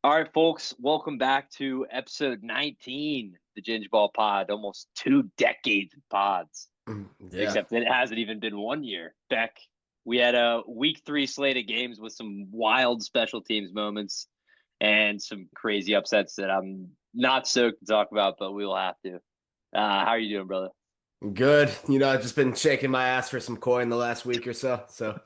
All right, folks, welcome back to episode 19, the Ginge Ball Pod. Almost 2 decades of pods, Yeah. except that it hasn't even been 1 year. Beck, we had a week 3 slate of games with some wild special teams moments and some crazy upsets that I'm not stoked to talk about, but we will have to. How are you doing, brother? Good. I've just been shaking my ass for some coin the last week or so. So,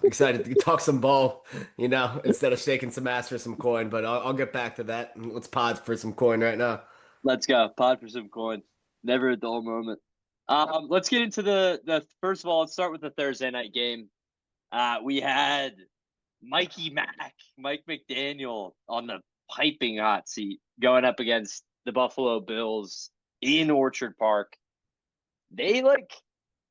excited to talk some ball, instead of shaking some ass for some coin. But I'll get back to that. Let's pod for some coin right now. Let's go. Pod for some coin. Never a dull moment. Let's get into the first of all, let's start with the Thursday night game. We had Mike McDaniel on the piping hot seat going up against the Buffalo Bills in Orchard Park. They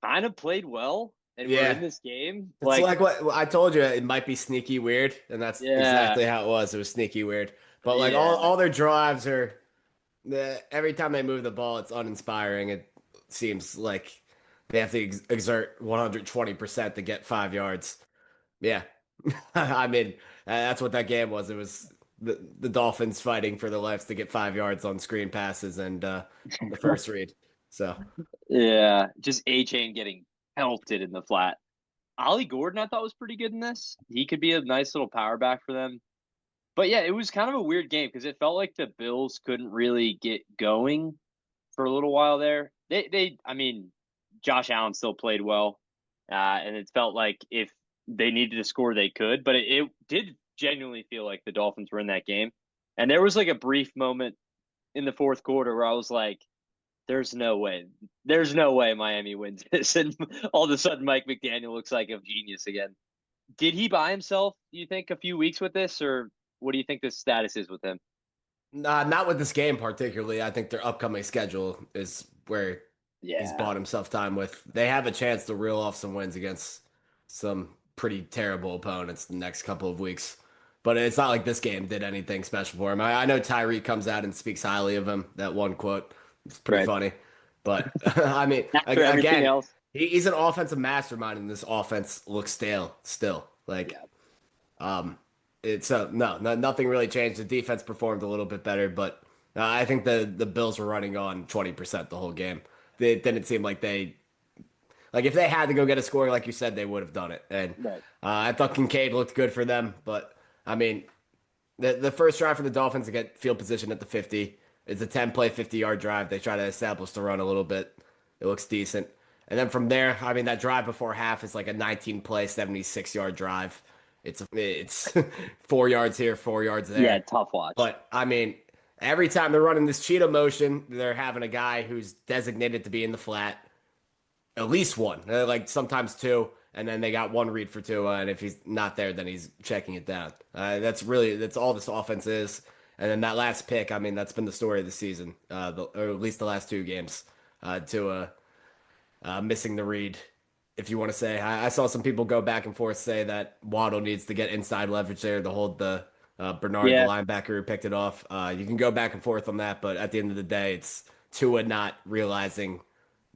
kind of played well and were in Yeah. this game. It's like what I told you, it might be sneaky weird, and that's Yeah, exactly how it was. It was sneaky weird. But like all, yeah, all their drives are every time they move the ball, it's uninspiring. It seems like they have to exert 120% to get 5 yards. Yeah. I mean, that's what that game was. It was the Dolphins fighting for their lives to get 5 yards on screen passes and the first read. So, yeah. Just A Chain getting pelted in the flat. Ollie Gordon, I thought was pretty good in this. He could be a nice little power back for them. But yeah, it was kind of a weird game because it felt like the Bills couldn't really get going for a little while there. I mean, Josh Allen still played well, and it felt like if they needed to score, they could. But it did genuinely feel like the Dolphins were in that game. And there was like a brief moment in the fourth quarter where I was like, there's no way Miami wins this." And all of a sudden, Mike McDaniel looks like a genius again. Did he buy himself, do you think, a few weeks with this, or what do you think the status is with him? not with this game particularly. I think their upcoming schedule is where he's Yeah, bought himself time with. They have a chance to reel off some wins against some pretty terrible opponents the next couple of weeks. But it's not like this game did anything special for him. I know Tyreek comes out and speaks highly of him. That one quote, it's pretty right. funny. But I mean, After everything again, else, he's an offensive mastermind, and this offense looks stale still. yeah. Um, it's no, nothing really changed. The defense performed a little bit better, but I think the Bills were running on 20% the whole game. It didn't seem like they like if they had to go get a score, like you said, they would have done it. And Right. I thought Kincaid looked good for them, but I mean, the first drive for the Dolphins to get field position at the 50 is a 10-play 50-yard drive. They try to establish the run a little bit. It looks decent. And then from there, I mean, that drive before half is like a 19-play 76-yard drive. It's 4 yards here, 4 yards Yeah, there. tough watch. But I mean, every time they're running this cheetah motion, they're having a guy who's designated to be in the flat, at least one, like sometimes two, and then they got one read for two, and if he's not there, then he's checking it down. That's all this offense is. And then that last pick, I mean, that's been the story of the season, or at least the last two games, to missing the read. If you want to say, I saw some people go back and forth say that Waddle needs to get inside leverage there to hold the Bernard, the Yeah, linebacker who picked it off. You can go back and forth on that, but at the end of the day, it's Tua not realizing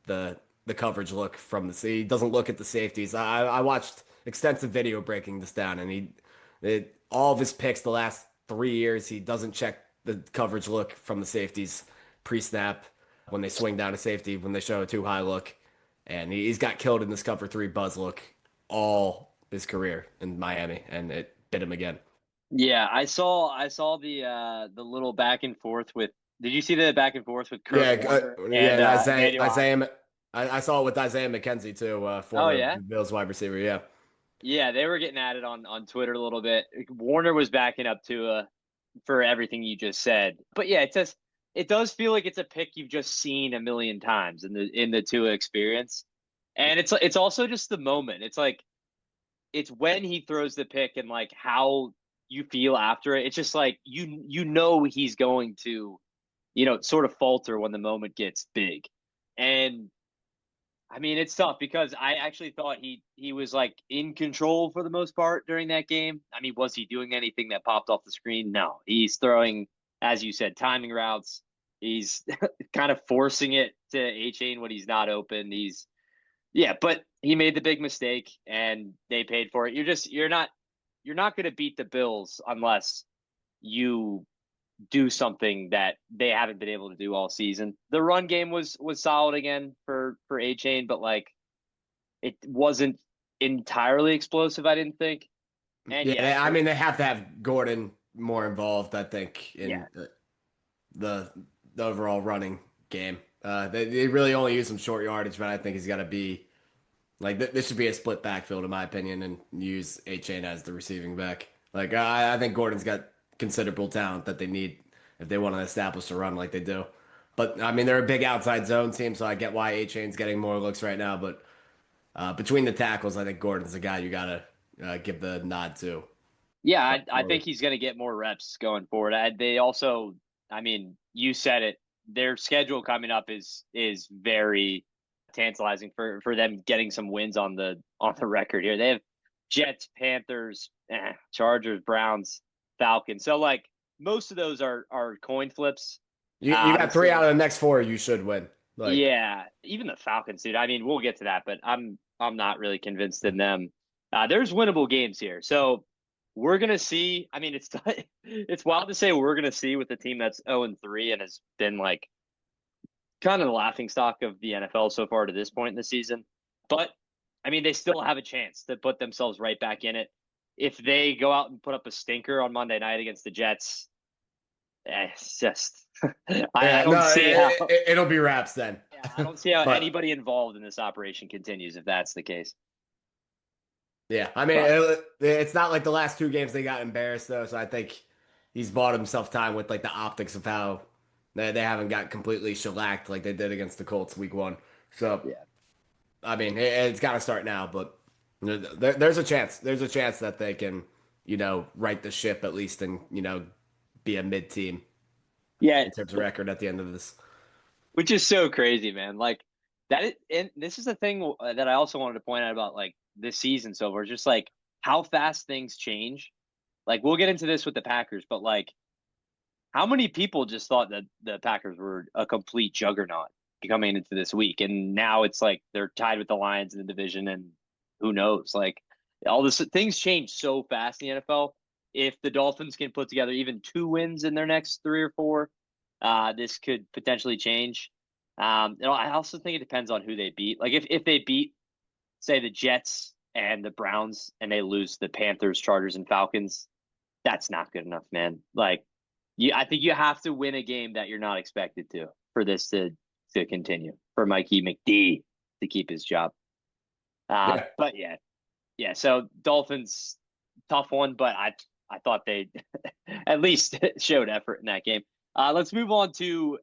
the coverage look from he doesn't look at the safeties. I watched extensive video breaking this down, and all of his picks the last 3 years he doesn't check the coverage look from the safeties pre-snap when they swing down a safety when they show a too high look, and he's got killed in this cover three buzz look all his career in Miami, and it bit him again. yeah. I saw the little back and forth with. Did you see the back and forth with Kurt Yeah, Warner yeah, and and Isaiah, Emmanuel Hostetler? Isaiah, I saw it with Isaiah McKenzie too, Oh former yeah, Bills wide receiver. Yeah. yeah. They were getting at it on Twitter a little bit. Warner was backing up to for everything you just said. But yeah, it does feel like it's a pick you've just seen a million times in the Tua experience. And it's also just the moment. It's like it's when he throws the pick and like how you feel after it. It's just like you know he's going to, sort of falter when the moment gets big. And I mean, it's tough because I actually thought he was like in control for the most part during that game. I mean, was he doing anything that popped off the screen? No. He's throwing, as you said, timing routes. He's kind of forcing it to A Chain when he's not open. Yeah, but he made the big mistake and they paid for it. You're not going to beat the Bills unless you do something that they haven't been able to do all season. The run game was solid again for A Chain, but like it wasn't entirely explosive, I didn't think. And Yeah, yeah, I mean, they have to have Gordon more involved, I think, yeah, in the the overall running game. They really only use some short yardage, but I think he's got to be like this should be a split backfield in my opinion, and use A Chain as the receiving back. Like I think Gordon's got considerable talent that they need if they want to establish a run like they do. But I mean, they're a big outside zone team, so I get why A Chain's getting more looks right now. But between the tackles, I think Gordon's the guy you gotta give the nod to. yeah. Going I think forward. he's going to get more reps going forward. They also, I mean, you said it. Their schedule coming up is very tantalizing for them getting some wins on the record here. They have Jets, Panthers, Chargers, Browns, Falcons. So like most of those are coin flips. You got three out Honestly, of the next four you should win. Like yeah, even the Falcons, dude. I mean, we'll get to that, but I'm not really convinced in them. There's winnable games here, so we're gonna see. I mean, it's it's wild to say we're gonna see with a team that's 0-3 and has been like kind of the laughing stock of the NFL so far to this point in the season. But I mean, they still have a chance to put themselves right back in it. If they go out and put up a stinker on Monday night against the Jets, it's just I yeah, don't no, see how. it'll be wraps then. Yeah, I don't see how But anybody involved in this operation continues if that's the case. yeah, I mean, But it's not like the last two games they got embarrassed though, so I think he's bought himself time with like the optics of how they haven't got completely shellacked like they did against the Colts week one. So yeah, I mean, it's got to start now, but there's a chance. There's a chance that they can, right the ship at least and be a mid team yeah, in terms of record at the end of this. which is so crazy, man. Like and this is the thing that I also wanted to point out about like this season so far, just like how fast things change. Like we'll get into this with the Packers, but like how many people just thought that the Packers were a complete juggernaut coming into this week, and now it's like they're tied with the Lions in the division, and who knows? Like all this things change so fast in the NFL. If the Dolphins can put together even two wins in their next three or four, this could potentially change. I also think it depends on who they beat. Like if they beat, say, the Jets and the Browns, and they lose the Panthers, Chargers, and Falcons, that's not good enough, man. Like I think you have to win a game that you're not expected to for this to continue for Mikey McD to keep his job. Yeah, But yeah, yeah. So Dolphins, tough one, but I thought they at least showed effort in that game. Let's move on to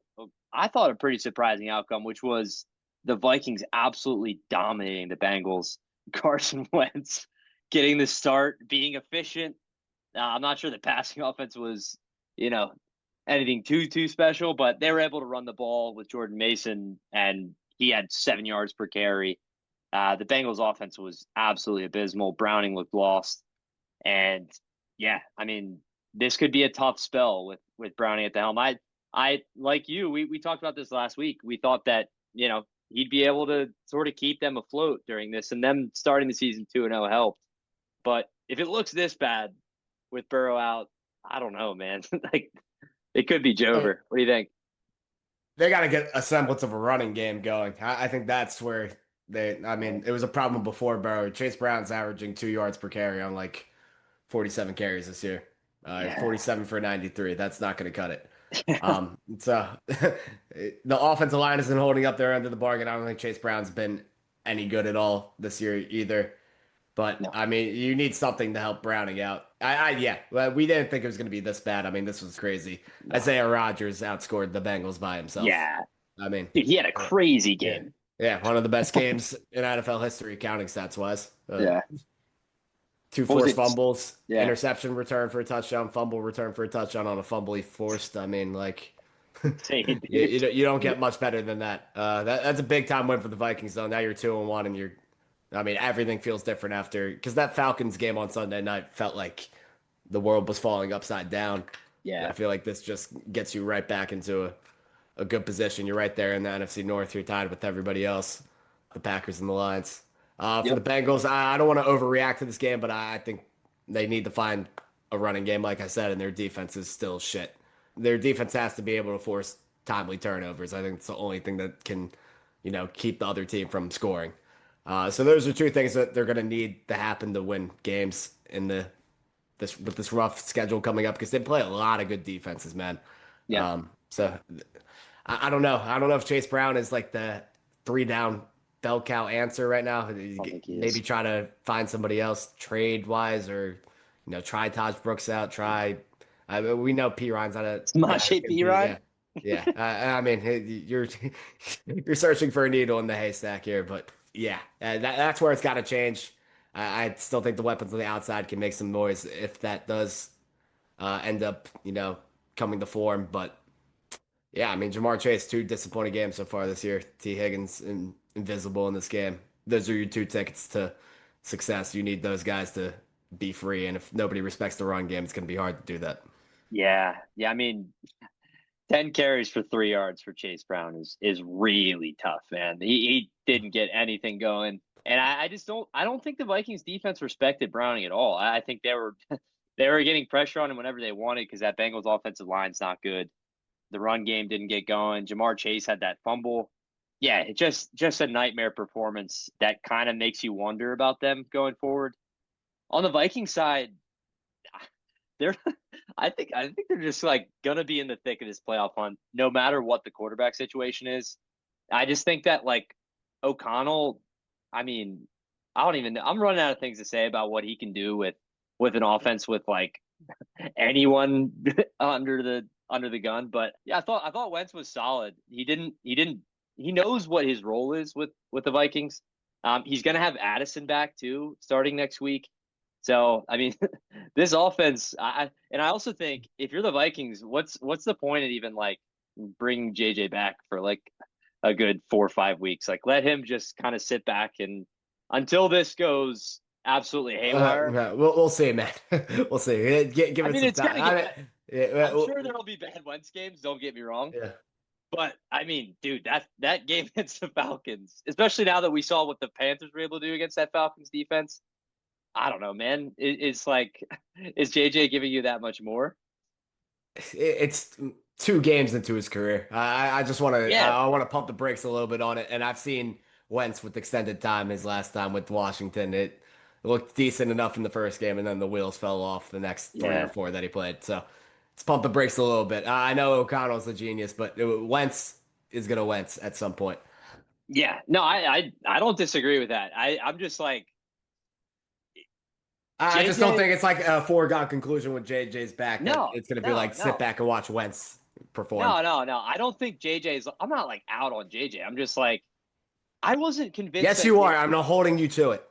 I thought a pretty surprising outcome, which was the Vikings absolutely dominating the Bengals. Carson Wentz getting the start, being efficient. I'm not sure the passing offense was, you know, anything too special, but they were able to run the ball with Jordan Mason, and he had 7 yards per carry. The Bengals offense was absolutely abysmal. Browning looked lost. And yeah, I mean, this could be a tough spell with Browning at the helm. I like you, we talked about this last week. We thought that, he'd be able to sort of keep them afloat during this, and them starting the season 2-0 helped. But if it looks this bad with Burrow out, I don't know, man. Like it could be Jover. What do you think? they got to get a semblance of a running game going. I think that's where I mean, it was a problem before Burrow. Chase Brown's averaging 2 yards per carry on like 47 carries this year. Yeah. 47 for 93. That's not going to cut it. So the offensive line isn't holding up their end of the bargain. I don't think Chase Brown's been any good at all this year either. But No. I mean, you need something to help Browning out. Yeah, well, we didn't think it was going to be this bad. I mean, this was crazy. No. Isaiah Rodgers outscored the Bengals by himself. Yeah. I mean, Dude, he had a crazy yeah, game. yeah, one of the best games in NFL history, counting stats wise. Yeah. Two What was forced it? fumbles, Yeah. interception return for a touchdown, fumble return for a touchdown on a fumble he forced. I mean, like, Insane, you, dude. you don't get much better than that. That's a big time win for the Vikings, though. Now you're 2-1, and I mean, everything feels different after because that Falcons game on Sunday night felt like the world was falling upside down. I Yeah. feel like this just gets you right back into a good position. You're right there in the NFC North. You're tied with everybody else, the Packers and the Lions. For the Yep. Bengals, I don't want to overreact to this game, but I think they need to find a running game, like I said, and their defense is still shit. Their defense has to be able to force timely turnovers. I think it's the only thing that can, keep the other team from scoring. So those are two things that they're going to need to happen to win games in this rough schedule coming up because they play a lot of good defenses, man. Yeah, So I don't know. I don't know if Chase Brown is like the three down bell cow answer right now. I don't think he Maybe is. try to find somebody else trade wise, or try Taj Brooks out. We know P Ryan's not a guy who Smash can P be. Yeah, Ryan. yeah. I mean, you're searching for a needle in the haystack here, but yeah, that's where it's got to change. I still think the weapons on the outside can make some noise if that does end up, coming to form. But yeah, I mean, Jamar Chase, two disappointing games so far this year. T. Higgins invisible in this game. Those are your two tickets to success. You need those guys to be free, and if nobody respects the run game, it's going to be hard to do that. Yeah, yeah. I mean, 10 carries for 3 yards for Chase Brown is really tough, man. He didn't get anything going. And I just don't think the Vikings defense respected Browning at all. I think they were they were getting pressure on him whenever they wanted because that Bengals offensive line's not good. The run game didn't get going. Jamar Chase had that fumble. Yeah, it just a nightmare performance that kind of makes you wonder about them going forward. On the Viking side, they're I think they're just like gonna be in the thick of this playoff hunt, no matter what the quarterback situation is. I just think that like O'Connell, I mean, I don't even know. I'm running out of things to say about what he can do with an offense with like anyone under the gun. But yeah, I thought Wentz was solid. He knows what his role is with the Vikings. He's gonna have Addison back too, starting next week. So I mean, this offense, and I also think if you're the Vikings, what's the point of even like bringing JJ back for like a good 4 or 5 weeks? Like let him just kind of sit back and until this goes absolutely haywire. Yeah, we'll see, man. We'll see. Give I it mean, some it's time. gonna get bad. Yeah, I'm sure there'll be bad Wentz games. Don't get me wrong, yeah. but I mean, dude, that game against the Falcons, especially now that we saw what the Panthers were able to do against that Falcons defense. I don't know, man. It's like, is JJ giving you that much more? It's 2 games into his career. I just want to Yeah, I want to pump the brakes a little bit on it. And I've seen Wentz with extended time. His last time with Washington, it looked decent enough in the first game, and then the wheels fell off the next three or yeah, four that he played. So let's pump the brakes a little bit. I know O'Connell's a genius, but Wentz is gonna Wentz at some point. yeah. No, I don't disagree with that. I'm just like I just don't JJ. think it's like a foregone conclusion with JJ's back that No, it's gonna be no, like sit no, back and watch Wentz perform. no. I don't think JJ's. I'm not like out on JJ. I'm just like I wasn't convinced Yes, that you are. I'm not holding you to it.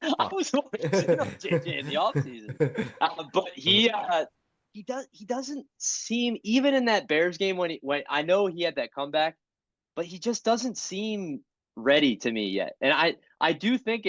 I Fuck. was hoping on JJ in the offseason. But he doesn't seem even in that Bears game when I know he had that comeback, but he just doesn't seem ready to me yet. And I do think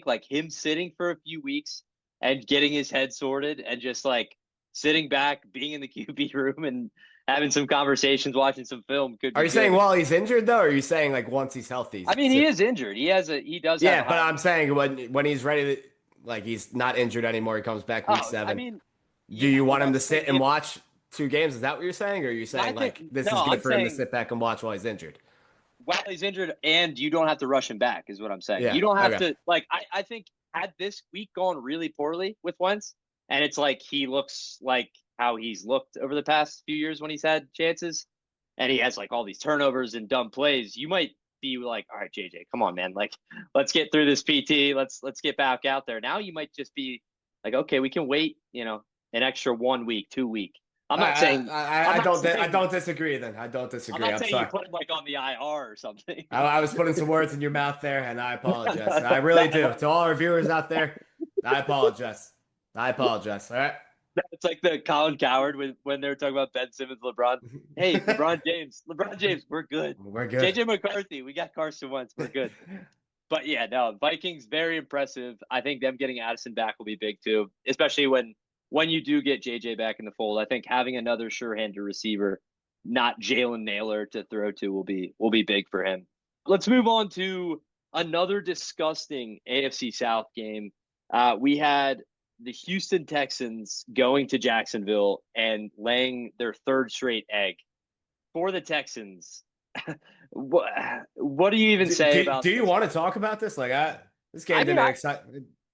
like him sitting for a few weeks and getting his head sorted and just like sitting back, being in the QB room and having some conversations, watching some film could Are be you saying good. while he's injured though, or are you saying like once he's healthy? I mean, he is injured. He does have a Yeah, but high. I'm saying when he's ready to, like he's not injured anymore, he comes back week Oh, I 7. mean, Do yeah, you want him to but sit and watch 2 games? Is that what you're saying? Or are you I saying think like this no. is good I'm for him to saying sit back and watch while he's injured? while he's injured, and you don't have to rush him back, is what I'm saying. Yeah. You don't have Okay. to like. I think had this week gone really poorly with Wentz, and it's like he looks like how he's looked over the past few years when he's had chances, and he has like all these turnovers and dumb plays. You might be like, all right, JJ, come on, man, like let's get through this PT. Let's get back out there. Now you might just be like, okay, we can wait, an extra 1 week, 2 week. I'm not saying. I'm not I saying. don't disagree. Then I don't I'm disagree. not I'm saying you sorry. put him like on the IR or something. I was putting some words in your mouth there, and I No, apologize. no, I really no, do. To all our viewers out there, I apologize. I apologize. All right. it's like the Colin Coward when they were talking about Ben Simmons, LeBron. Hey, LeBron James, we're good. We're good. JJ McCarthy, we got Carson Wentz, we're good. But yeah, no, Vikings very impressive. I think them getting Addison back will be big too, especially when you do get JJ back in the fold. I think having another sure-handed receiver, not Jalen Naylor to throw to, will be big for him. Let's move on to another disgusting AFC South game. We had the Houston Texans going to Jacksonville and laying their third straight egg for the Texans. what what do you even say about Do you this? want to talk about this? This I game mean, didn't excite.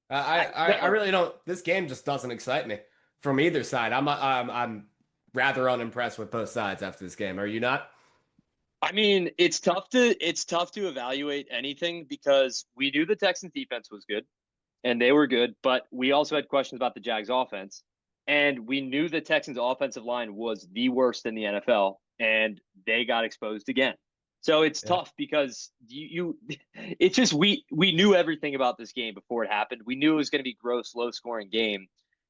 I no. really don't. This game just doesn't excite me from either side. I'm rather unimpressed with both sides after this game. Are you not? I mean, it's tough to evaluate anything because we knew the Texans defense was good and they were good, but we also had questions about the Jags offense. And we knew the Texans offensive line was the worst in the NFL and they got exposed again. So it's Yeah. tough because it's just we knew everything about this game before it happened. We knew it was going to be gross, low scoring game,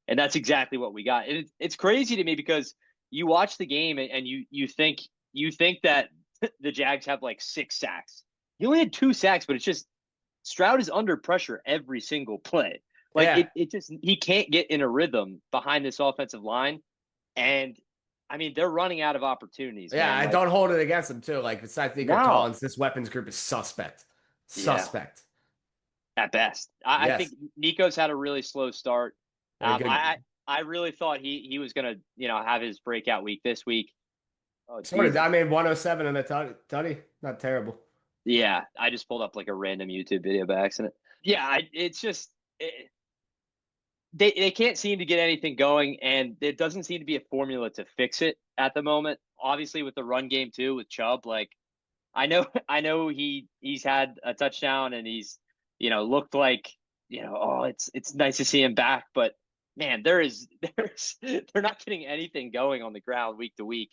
and that's exactly what we got. And it's crazy to me because you watch the game and you think that the Jags have like 6 sacks. He only had 2 sacks, but it's just Stroud is under pressure every single play. Like Yeah. it just he can't get in a rhythm behind this offensive line. And I mean, they're running out of opportunities, Yeah, man. I Like, don't hold it against them too. Like besides Nico no. Collins, this weapons group is suspect. Yeah, Suspect. at best. I think Yes. Nico's had a really slow start. Very Um, good. I I really thought he was gonna, have his breakout week this week. Oh Sort of. I Jesus. mean, 107 and a tutty. Not terrible. Yeah, I just pulled up like a random YouTube video by accident. Yeah, it's just they can't seem to get anything going, and there doesn't seem to be a formula to fix it at the moment. Obviously, with the run game too, with Chubb, like I know he's had a touchdown and he's looked like oh it's nice to see him back, but man, they're not getting anything going on the ground week to week,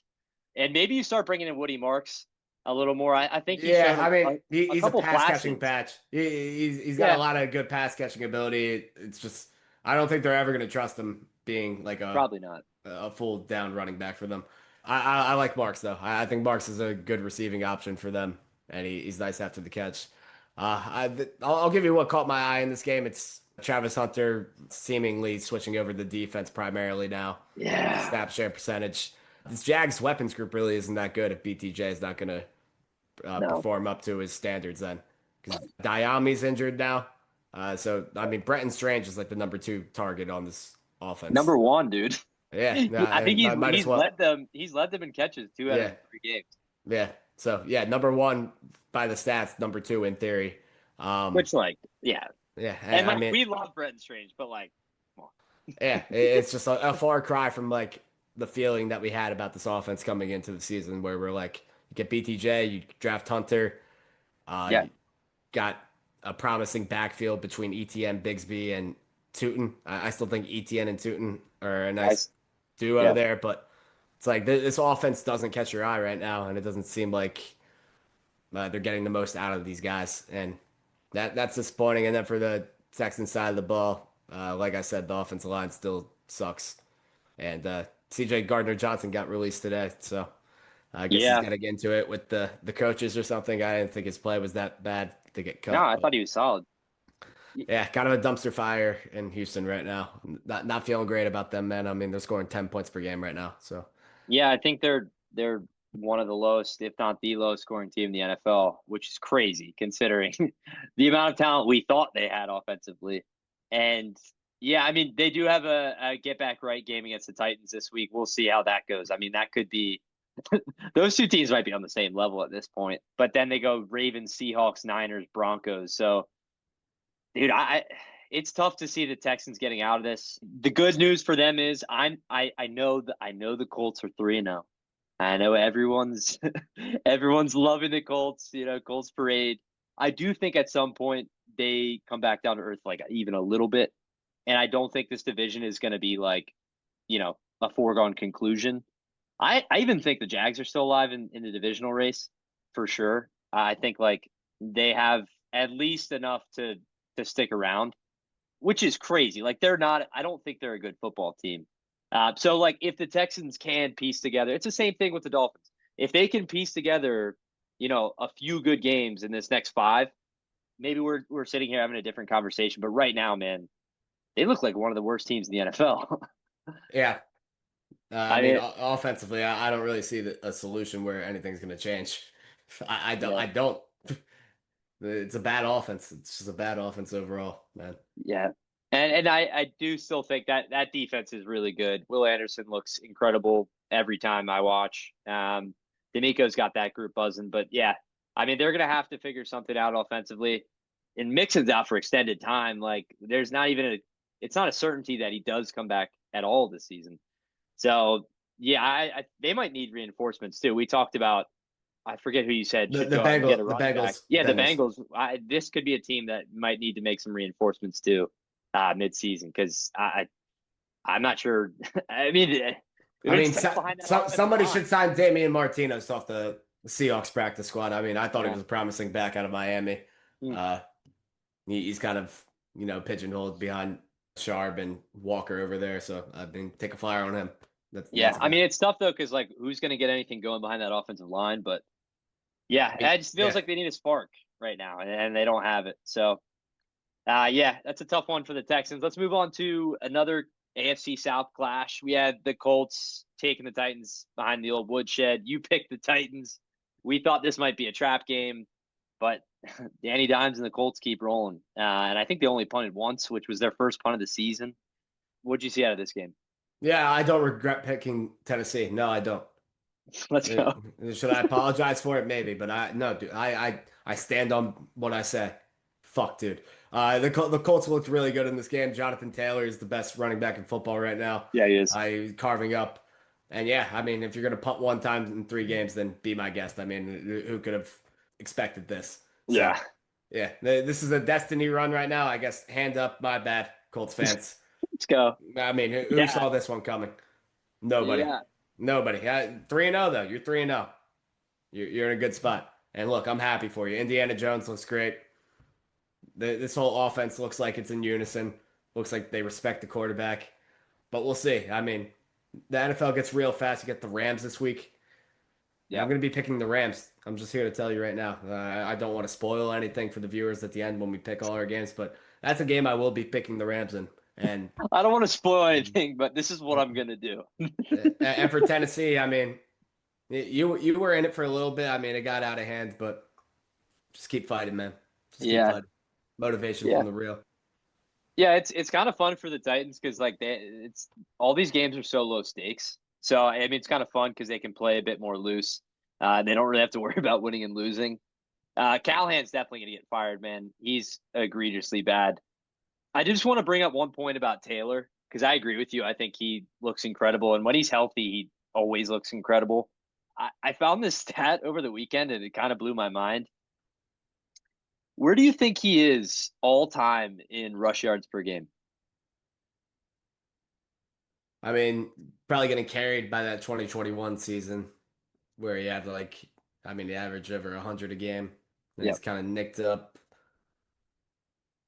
and maybe you start bringing in Woody Marks a little more. I think he Yeah, showed I mean, a he's a couple pass catching flashes. patch. He's got a Yeah, lot of good pass catching ability. It's just I don't think they're ever going to trust him being like probably not. a full down running back for them. I like Marks though. I think Marks is a good receiving option for them, and he's nice after the catch. I'll give you what caught my eye in this game. It's Travis Hunter seemingly switching over the defense primarily now. The Yeah, snap share percentage. This Jags weapons group really isn't that good if BTJ is not going to no, perform up to his standards then. Because Diami's injured now. So, I mean, Bretton Strange is like the number two target on this offense. number one, dude. Yeah, I think he's might as he's well. led them. He's led them in catches 2 out of Yeah, 3 games. yeah. So, yeah, number one by the stats, number two in theory. Um, Which, like, yeah, yeah, and I like mean, we love Bretton Strange, but like, come on. yeah, it's just a far cry from like the feeling that we had about this offense coming into the season where we're like, you get BTJ, you draft Hunter, Yeah, you got a promising backfield between ETN, Bigsby, and Tootin. I still think ETN and Tootin are a nice nice. duo Yeah, there, but it's like this offense doesn't catch your eye right now, and it doesn't seem like they're getting the most out of these guys, and that's disappointing. And then for the Texans side of the ball, like I said, the offensive line still sucks, and CJ Gardner Johnson got released today, so I guess he's yeah. got to get into it with the coaches or something. I didn't think his play was that bad to get No, cut, I but thought he was solid. yeah, kind of a dumpster fire in Houston right now. Not feeling great about them, man. I mean, they're scoring 10 points per game right now, so Yeah, I think they're one of the lowest, if not the lowest scoring team in the NFL, which is crazy considering the amount of talent we thought they had offensively. And yeah, I mean, they do have a get back right game against the Titans this week. We'll see how that goes. I mean, that could be those two teams might be on the same level at this point. But then they go Ravens, Seahawks, Niners, Broncos. So, dude, it's tough to see the Texans getting out of this. The good news for them is I know the Colts are 3-0. I know everyone's everyone's loving the Colts, Colts parade. I do think at some point they come back down to earth like even a little bit. And I don't think this division is going to be like, a foregone conclusion. I even think the Jags are still alive in the divisional race for sure. I think like they have at least enough to stick around, which is crazy. Like they're not. I don't think they're a good football team. So like if the Texans can piece together, it's the same thing with the Dolphins. If they can piece together, a few good games in this next five, maybe we're sitting here having a different conversation. But right now, man, they look like one of the worst teams in the NFL. yeah. I I mean, mean, offensively, I don't really see a solution where anything's going to change. I don't. yeah, I don't. It's a bad offense. It's just a bad offense overall, man. yeah. And I do still think that that defense is really good. Will Anderson looks incredible every time I watch. D'Amico's got that group buzzing, but yeah, I mean they're gonna have to figure something out offensively. And Mixon's out for extended time. Like there's not even a, it's not a certainty that he does come back at all this season. So yeah, they might need reinforcements too. We talked about, I forget who you said The should the go out and get a Bengal the running back. Bengals the Yeah, the Bengals. Bengals. This could be a team that might need to make some reinforcements too, mid-season because I'm not sure. I mean, I it's mean, tough behind that offensive somebody line. should sign Damian Martinez off the Seahawks practice squad. I mean, I thought he Yeah. was a promising back out of Miami. Hmm. Uh, he's kind of pigeonholed behind Sharp and Walker over there. So I mean, take a flyer on him. That's Yeah, a I guy. mean it's tough though because like who's going to get anything going behind that offensive line? But yeah, I mean, it just feels yeah, like they need a spark right now, and they don't have it. So yeah, that's a tough one for the Texans. Let's move on to another AFC South clash. We had the Colts taking the Titans behind the old woodshed. You picked the Titans. We thought this might be a trap game, but Danny Dimes and the Colts keep rolling. And I think they only punted once, which was their first punt of the season. What'd you see out of this game? yeah. I don't regret picking Tennessee. No, I don't. Let's Uh, go. Should I apologize for it? Maybe, but I no, dude. I stand on what I say. Fuck, dude. The Colts looked really good in this game. Jonathan Taylor is the best running back in football right now. Yeah, he is. Carving up, and yeah, I mean, if you're gonna punt one time in 3 games, then be my guest. I mean, who could have expected this? So Yeah. yeah, this is a destiny run right now. I guess hand up, my bad, Colts fans. Let's go. I mean, who Yeah. saw this one coming? Nobody. Yeah. Nobody. 3-0 though. You're 3-0. You're in a good spot. And look, I'm happy for you. Indiana Jones looks great. This whole offense looks like it's in unison. Looks like they respect the quarterback. But we'll see. I mean, the NFL gets real fast. You get the Rams this week. And I'm Yep. going to be picking the Rams. I'm just here to tell you right now. I don't want to spoil anything for the viewers at the end when we pick all our games, but that's a game I will be picking the Rams in. And I don't want to spoil anything, but this is what I'm gonna do. and for Tennessee, I mean, you were in it for a little bit. I mean, it got out of hand, but just keep fighting, man. Just keep Yeah. fighting. Motivation Yeah. from the real. Yeah, it's kind of fun for the Titans because like it's all these games are so low stakes. So I mean, it's kind of fun because they can play a bit more loose. They don't really have to worry about winning and losing. Callahan's definitely gonna get fired, man. He's egregiously bad. I just want to bring up one point about Taylor because I agree with you. I think he looks incredible, and when he's healthy, he always looks incredible. I found this stat over the weekend, and it kind of blew my mind. Where do you think he is all time in rush yards per game? I mean, probably getting carried by that 2021 season where he had like, I mean, the average over 100 a game. And Yep. he's kind of nicked up.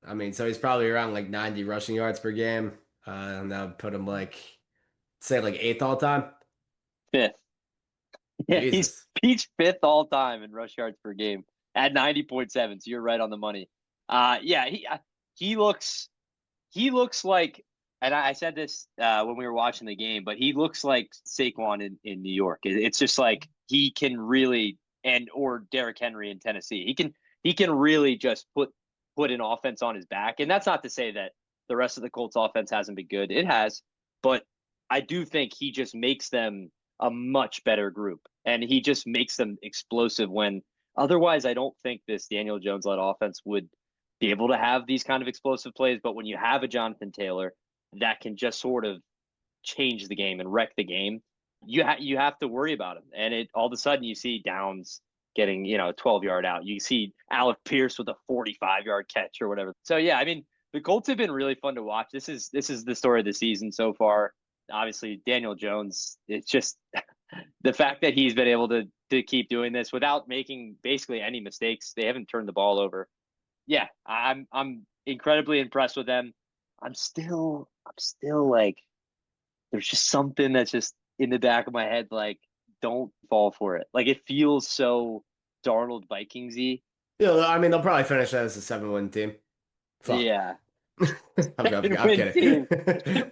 I mean, so he's probably around like 90 rushing yards per game. And that would put him like, say, like eighth all time. Fifth. Yeah, Jesus. he's fifth all time in rush yards per game at 90.7. So you're right on the money. Yeah, he looks like, and I said this when we were watching the game, but he looks like Saquon in New York. It's just like he can really, and or Derrick Henry in Tennessee. He can really just put an offense on his back, and that's not to say that the rest of the Colts offense hasn't been good. It has, but I do think he just makes them a much better group, and he just makes them explosive when otherwise I don't think this Daniel Jones led offense would be able to have these kind of explosive plays. But when you have a Jonathan Taylor that can just sort of change the game and wreck the game, you have to worry about him. And it all of a sudden you see Downs getting 12-yard out. You see Alec Pierce with a 45-yard catch or whatever. So yeah, I mean the Colts have been really fun to watch. This is the story of the season so far. Obviously Daniel Jones. It's just the fact that he's been able to keep doing this without making basically any mistakes. They haven't turned the ball over. Yeah, I'm incredibly impressed with them. I'm still like there's just something that's just in the back of my head like don't fall for it. Like it feels so Darnold Vikingsy. Yeah, I mean, they'll probably finish as a 7-win team. Fuck. Yeah. I'm 7-win team. kidding.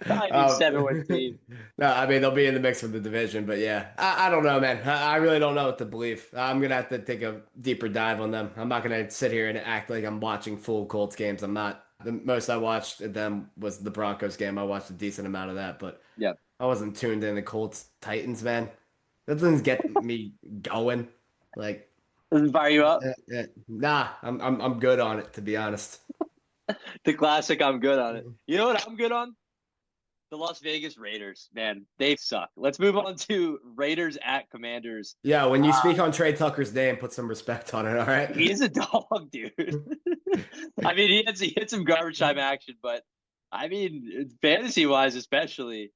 Probably be 7-win team. No, I mean they'll be in the mix for the division, but yeah, I don't know, man. I really don't know what to believe. I'm gonna have to take a deeper dive on them. I'm not gonna sit here and act like I'm watching full Colts games. I'm not. The most I watched of them was the Broncos game. I watched a decent amount of that, but Yeah. I wasn't tuned in. The Colts Titans, man. That doesn't get me going. Like, Doesn't fire you up? nah, I'm good on it, to be honest. The classic, I'm good on it. You know what I'm good on? The Las Vegas Raiders, man. They suck. Let's move on to Raiders at Commanders. Yeah, when you speak on Trey Tucker's name, put some respect on it, all right? He is a dog, dude. I mean, he had some garbage time action, but I mean, fantasy wise, especially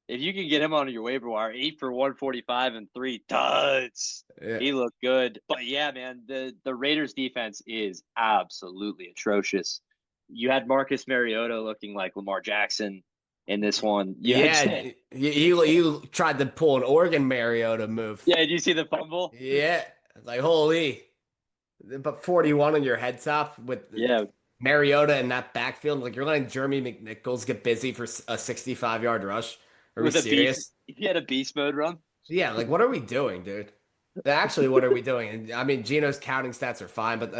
if you can get him on your waiver wire, 8 for 145 and 3 duds. Yeah. He looked good. But yeah, man, the Raiders defense is absolutely atrocious. You had Marcus Mariota looking like Lamar Jackson in this one. You had Yeah, he tried to pull an Oregon Mariota move. yeah, did you see the fumble? Yeah, like holy, but 41 on your head top with Yeah, Mariota in that backfield. Like you're letting Jeremy McNichols get busy for a 65-yard rush. Are we with a beast. serious? He had a beast mode run. Yeah, like what are we doing, dude? Actually, what are we doing? And I mean, Gino's counting stats are fine, but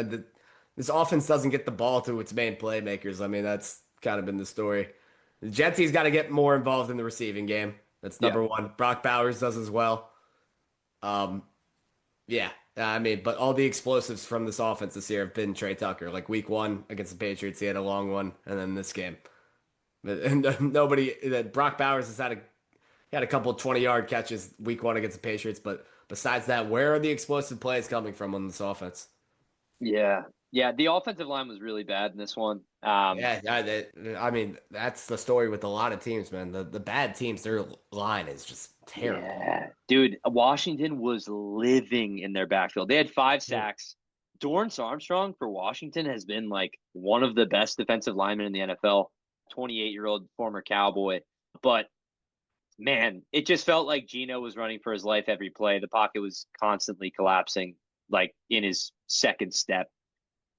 this offense doesn't get the ball to its main playmakers. I mean, that's kind of been the story. Jetsy's got to get more involved in the receiving game. That's Yeah. number one. Brock Bowers does as well. Um, yeah, I mean, but all the explosives from this offense this year have been Trey Tucker. Like week one against the Patriots, he had a long one, and then this game. And nobody, Brock Bowers had a couple 20-yard catches week one against the Patriots, but besides that, where are the explosive plays coming from on this offense? Yeah. Yeah. The offensive line was really bad in this one. Yeah, I mean, that's the story with a lot of teams, man. The bad teams, their line is just terrible. Yeah. Dude, Washington was living in their backfield. They had 5 sacks. Dorrance Armstrong for Washington has been like one of the best defensive linemen in the NFL, 28-year-old former Cowboy. But man, it just felt like Gino was running for his life every play. The pocket was constantly collapsing, like in his second step.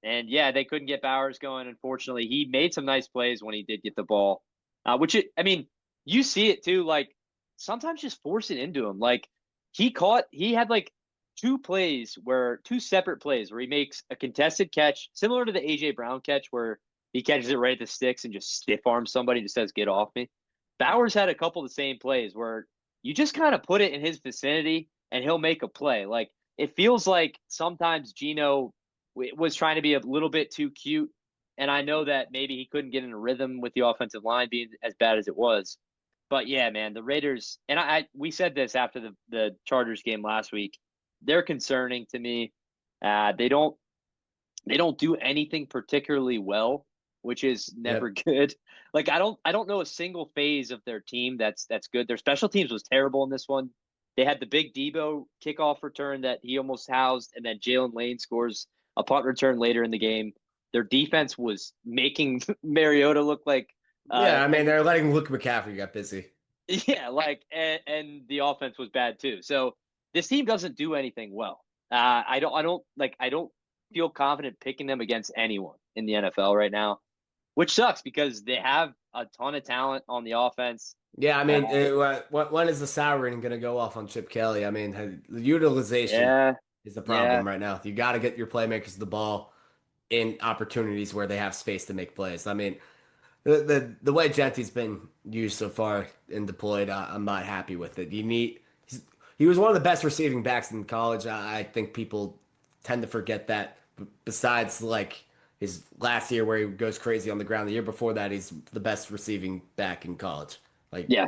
And yeah, they couldn't get Bowers going. Unfortunately, he made some nice plays when he did get the ball, I mean, you see it too. Like sometimes just force it into him. Like he had like 2 separate plays where he makes a contested catch, similar to the AJ Brown catch where he catches it right at the sticks and just stiff arms somebody and just says, "Get off me." Bowers had a couple of the same plays where you just kind of put it in his vicinity and he'll make a play. Like it feels like sometimes Gino was trying to be a little bit too cute. And I know that maybe he couldn't get in a rhythm with the offensive line being as bad as it was. But yeah, man, the Raiders, and we said this after the Chargers game last week. They're concerning to me. They don't do anything particularly well, which is never Yep. good. Like I don't know a single phase of their team that's good. Their special teams was terrible in this one. They had the big Debo kickoff return that he almost housed, and then Jalen Lane scores a punt return later in the game. Their defense was making Mariota look like Yeah, I mean, they're letting Luke McCaffrey get busy. yeah, like and the offense was bad too. So this team doesn't do anything well. I don't feel confident picking them against anyone in the NFL right now, which sucks because they have a ton of talent on the offense. Yeah, I Uh, mean, when is the salary going to go off on Chip Kelly? I mean, the utilization yeah, is the yeah, problem right now. You got to get your playmakers the ball in opportunities where they have space to make plays. I mean, the way Genty's been used so far and deployed, I'm not happy with it. He was one of the best receiving backs in college. I think people tend to forget that. Besides, like his last year where he goes crazy on the ground, the year before that, he's the best receiving back in college. Like, yeah,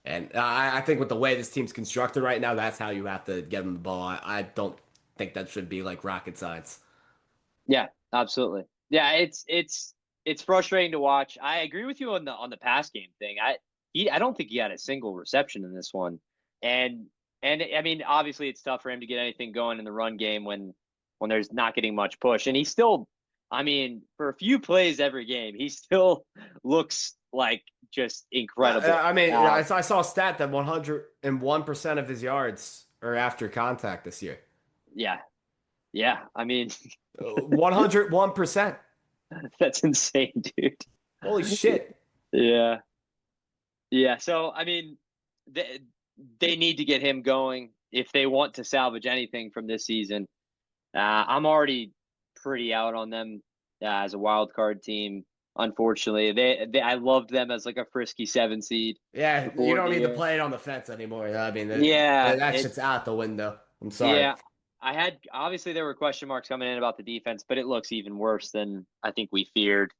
and I think with the way this team's constructed right now, that's how you have to get him the ball. I don't think that should be like rocket science. yeah, absolutely. Yeah, it's frustrating to watch. I agree with you on the pass game thing. I don't think he had a single reception in this one, and I mean obviously it's tough for him to get anything going in the run game when there's not getting much push, and he still, I mean, for a few plays every game, he still looks like just incredible. I mean, I saw a stat that 101% of his yards are after contact this year. Yeah, yeah. I mean, 101%. that's insane, dude. Holy shit. Yeah, yeah. So I mean, they need to get him going if they want to salvage anything from this season. I'm already pretty out on them as a wild card team. unfortunately. I loved them as like a frisky 7 seed Yeah, you before don't the need to year. play it on the fence anymore. I mean, Yeah, that shit's out the window. I'm sorry. yeah. I had obviously there were question marks coming in about the defense, but it looks even worse than I think we feared.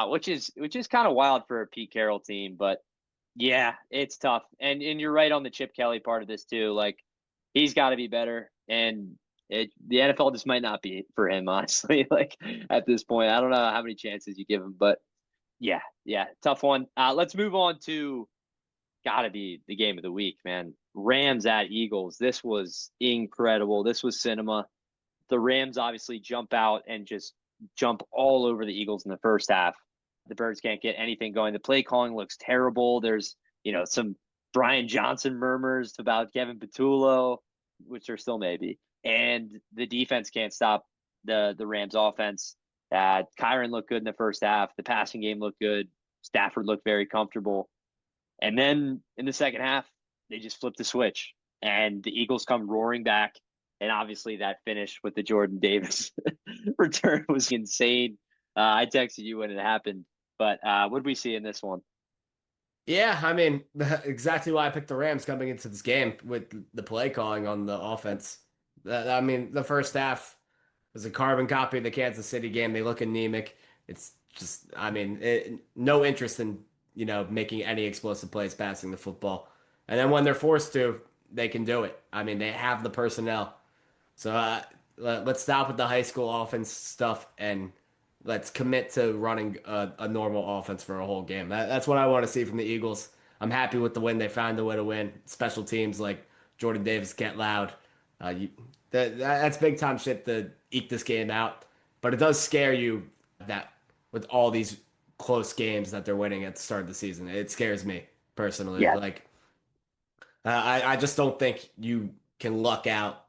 Which is kind of wild for a Pete Carroll team, but yeah, it's tough. And you're right on the Chip Kelly part of this too. Like he's got to be better, and the NFL just might not be for him, honestly. Like at this point, I don't know how many chances you give him, but yeah, yeah, tough one. Let's move on to got to be the game of the week, man. Rams at Eagles. This was incredible. This was cinema. The Rams obviously jump out and just jump all over the Eagles in the first half. The Birds can't get anything going. The play calling looks terrible. There's, some Brian Johnson murmurs about Kevin Patullo, which there still may be. And the defense can't stop the Rams offense. Kyron looked good in the first half. The passing game looked good. Stafford looked very comfortable. And then in the second half, they just flipped the switch and the Eagles come roaring back. And obviously that finish with the Jordan Davis return was insane. I texted you when it happened, but what did we see in this one? Yeah, I mean, exactly why I picked the Rams coming into this game with the play calling on the offense. I mean, the first half was a carbon copy of the Kansas City game. They look anemic. It's just, I mean, no interest in, making any explosive plays passing the football. And then when they're forced to, they can do it. I mean, they have the personnel. So let's stop with the high school offense stuff and let's commit to running a normal offense for a whole game. That's what I want to see from the Eagles. I'm happy with the win. They found a way to win. Special teams like Jordan Davis get loud. That's big time shit to eke this game out. But it does scare you that with all these close games that they're winning at the start of the season, it scares me personally. Yeah, Like I just don't think you can luck out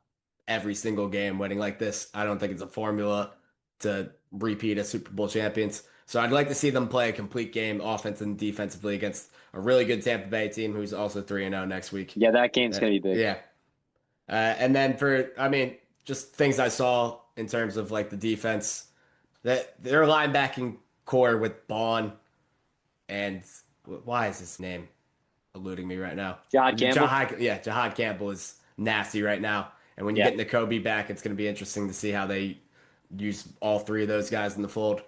every single game winning like this. I don't think it's a formula to repeat as Super Bowl champions. So I'd like to see them play a complete game, offense and defensively, against a really good Tampa Bay team who's also 3-0 next week. yeah, that game's gonna be big. Yeah. And then I mean, just things I saw in terms of like the defense, that their linebacking core with Bond and why is his name eluding me right now? Jahad Campbell. Jahad Campbell is nasty right now. And when you Yeah, get N'Kobe back, it's going to be interesting to see how they use all three of those guys in the fold.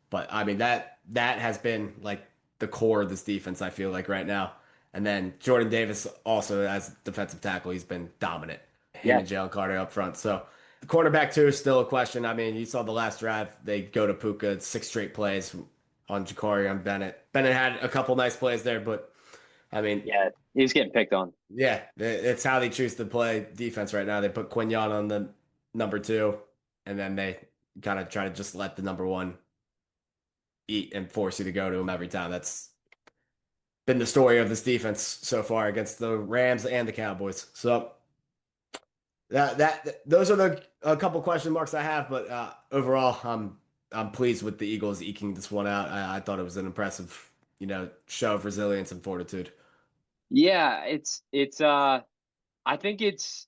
But I mean that has been like the core of this defense, I feel like right now. And then Jordan Davis also as defensive tackle, he's been dominant. Him yeah, and Jalen Carter up front. So cornerback two is still a question. I mean, you saw the last drive, they go to Puka, 6 straight plays on Ja'Cory on Bennett. Bennett had a couple nice plays there, but I mean, yeah. He's getting picked on. yeah, it's how they choose to play defense right now. They put Quignon on the number two, and then they kind of try to just let the number one eat and force you to go to him every time. That's been the story of this defense so far against the Rams and the Cowboys. So those are the a couple question marks I have, but overall, I'm pleased with the Eagles eking this one out. I thought it was an impressive, show of resilience and fortitude. Yeah, I think it's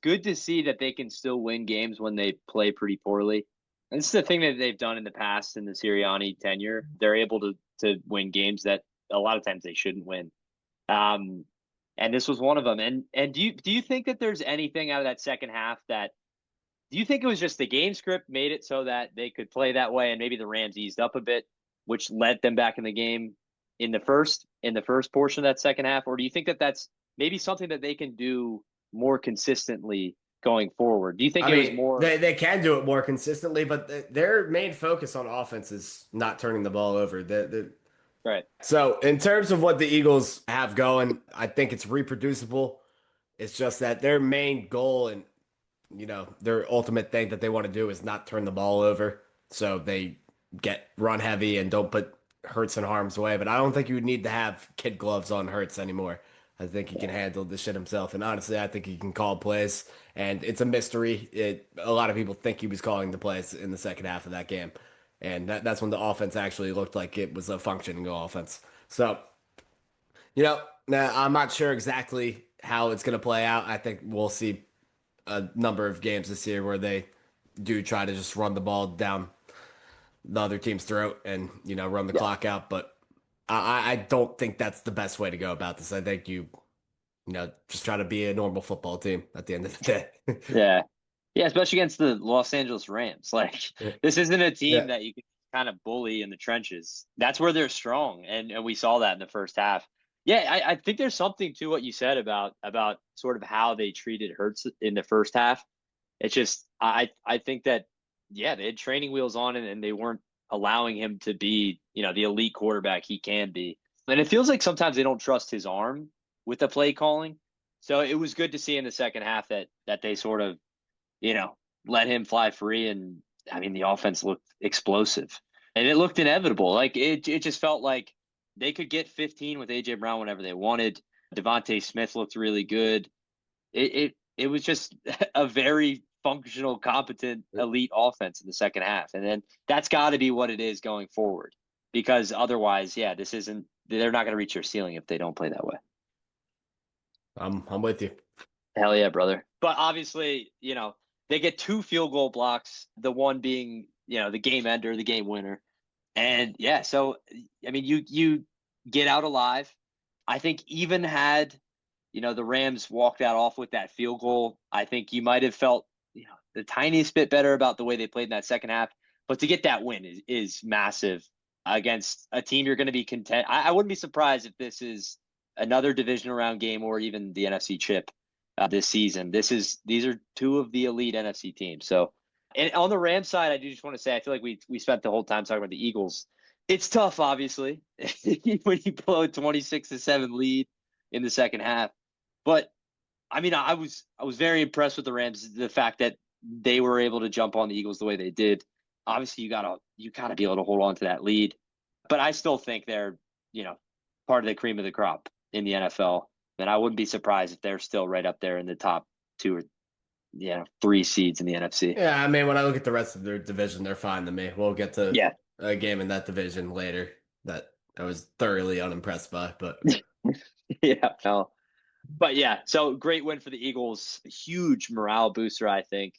good to see that they can still win games when they play pretty poorly. And this is the thing that they've done in the past in the Sirianni tenure. They're able to win games that a lot of times they shouldn't win. Um, and this was one of them. And do you think that there's anything out of that second half that do you think it was just the game script made it so that they could play that way and maybe the Rams eased up a bit, which led them back in the game in the first portion of that second half, or do you think that that's maybe something that they can do more consistently going forward? Do you think I it was mean, more they can do it more consistently, but their main focus on offense is not turning the ball over. right? So, in terms of what the Eagles have going, I think it's reproducible. It's just that their main goal and their ultimate thing that they want to do is not turn the ball over. So they get run heavy and don't put Hurts in harm's way. But I don't think you need to have kid gloves on Hurts anymore. I think he can handle the shit himself. And honestly, I think he can call plays. And it's a mystery. A lot of people think he was calling the plays in the second half of that game. And that's when the offense actually looked like it was a functioning offense. So, I'm not sure exactly how it's going to play out. I think we'll see a number of games this year where they do try to just run the ball down the other team's throat and run the Yeah. clock out. But I don't think that's the best way to go about this. I think just try to be a normal football team at the end of the day. Yeah. Yeah, especially against the Los Angeles Rams. Like this isn't a Yeah. team that you can kind of bully in the trenches. That's where they're strong, and we saw that in the first half. Yeah, I think there's something to what you said about sort of how they treated Hurts in the first half. It's just I think that yeah, they had training wheels on and they weren't allowing him to be, the elite quarterback he can be. And it feels like sometimes they don't trust his arm with the play calling. So it was good to see in the second half that they sort of, you know, let him fly free, and I mean the offense looked explosive. And it looked inevitable. Like it just felt like they could get 15 with AJ Brown whenever they wanted. Devontae Smith looked really good. It was just a very functional, competent, elite offense in the second half. And then that's got to be what it is going forward. Because otherwise, yeah, they're not going to reach your ceiling if they don't play that way. I'm with you. Hell yeah, brother. But obviously, they get two field goal blocks, the one being, the game ender, the game winner. And yeah, so I mean, you get out alive. I think even had the Rams walked that off with that field goal, I think you might have felt the tiniest bit better about the way they played in that second half. But to get that win is massive against a team you're going to be content. I wouldn't be surprised if this is another division round game or even the NFC chip this season. These are two of the elite NFC teams. So, and on the Rams side, I do just want to say I feel like we spent the whole time talking about the Eagles. It's tough, obviously, when you blow a 26-7 lead in the second half. But I mean, I was very impressed with the Rams. The fact that they were able to jump on the Eagles the way they did. Obviously, you gotta be able to hold on to that lead. But I still think they're part of the cream of the crop in the NFL, and I wouldn't be surprised if they're still right up there in the top two or three seeds in the NFC. Yeah, I mean, when I look at the rest of their division, they're fine to me. We'll get to Yeah, a game in that division later that I was thoroughly unimpressed by, but yeah, no. But yeah, so great win for the Eagles. Huge morale booster, I think.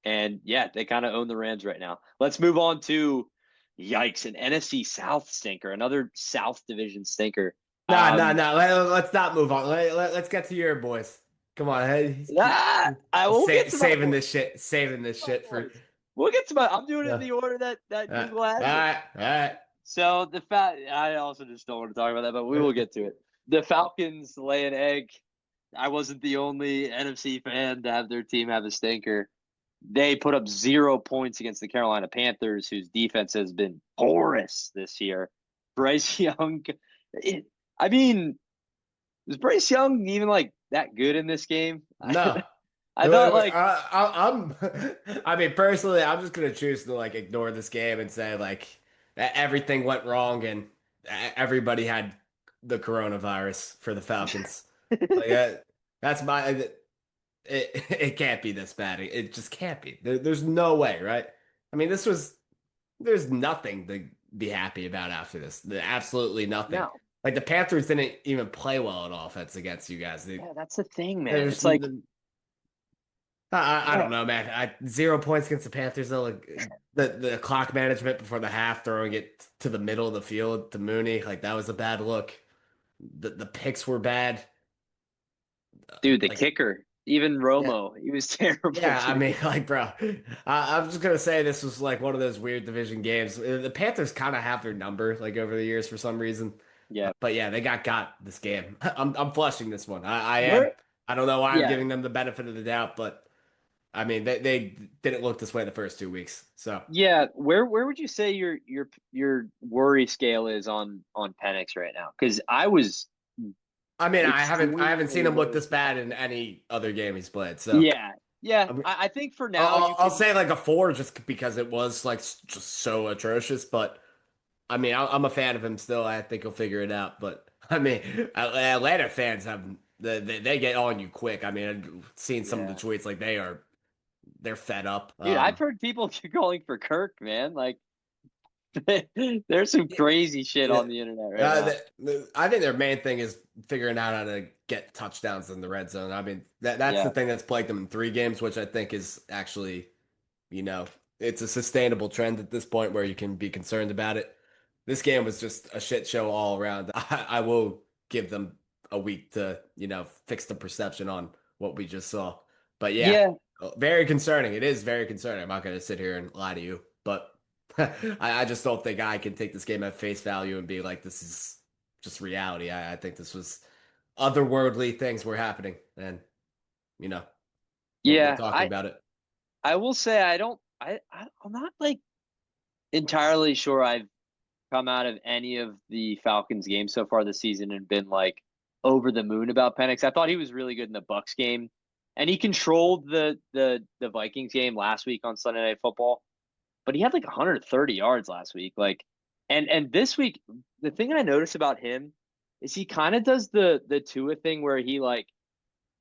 And yeah, they kind of own the Rams right now. Let's move on to yikes, an NFC South stinker, another South Division stinker. no, no, no. Let's not move on. Let's get to your boys. Come on, hey, I will get to my saving boys. this shit, saving this shit for. We'll get to my. I'm doing it in Uh, the order that Google has all it. right, all right. So the fact I also just don't want to talk about that, but we will get to it. The Falcons lay an egg. I wasn't the only NFC fan to have their team have a stinker. They put up 0 points against the Carolina Panthers, whose defense has been porous this year. Bryce Young, I mean, was Bryce Young even like that good in this game? No. I thought like, I'm. I mean, personally, I'm just gonna choose to like ignore this game and say like that everything went wrong and everybody had the coronavirus for the Falcons. Like that's my. It can't be this bad. It just can't be. There's no way, right? I mean, there's nothing to be happy about after this. Absolutely nothing. no. Like the Panthers didn't even play well on offense against you guys. Yeah, that's the thing, man. There's It's like, I yeah, don't know, man. 0 points against the Panthers though. Like the clock management before the half, throwing it to the middle of the field to Mooney, like that was a bad look. The picks were bad. dude, the Like kicker, even yeah, Romo, he was terrible yeah. I too. mean, like, bro, I'm just gonna say this was like one of those weird division games. The Panthers kind of have their number, like over the years for some reason. Yeah. But yeah, they got this game. I'm flushing this one. I am. Where? I don't know why I'm Yeah. giving them the benefit of the doubt, but I mean they didn't look this way the first 2 weeks. So Yeah. Where would you say your worry scale is on Penix right now? Because I was I mean I haven't seen extremely him look worried this about bad in any other game he's played. So Yeah. Yeah. I'm, I think for now I'll, you I'll can. say like a 4 just because it was like just so atrocious. But I mean I'm a fan of him still. I think he'll figure it out. But I mean Atlanta fans have they get on you quick. I mean I've seen some of the Yeah. tweets like they're fed up. Dude, I've heard people calling for Kirk, man. Like there's some Yeah, crazy shit yeah. on the internet right now. I think their main thing is figuring out how to get touchdowns in the red zone. I mean, that's the Yeah. thing that's plagued them in 3 games, which I think is actually, you know, it's a sustainable trend at this point where you can be concerned about it. This game was just a shit show all around. I will give them a week to, fix the perception on what we just saw. But yeah, Yeah, very concerning. It is very concerning. I'm not going to sit here and lie to you, but I just don't think I can take this game at face value and be like, this is just reality. I think this was otherworldly things were happening, and you know, we're yeah. talking about it. I will say I don't. I'm not like entirely sure I've come out of any of the Falcons games so far this season and been like over the moon about Penix. I thought he was really good in the Bucks game, and he controlled the Vikings game last week on Sunday Night Football. But he had like 130 yards last week. Like, and this week, the thing I notice about him is he kind of does the Tua thing where he like,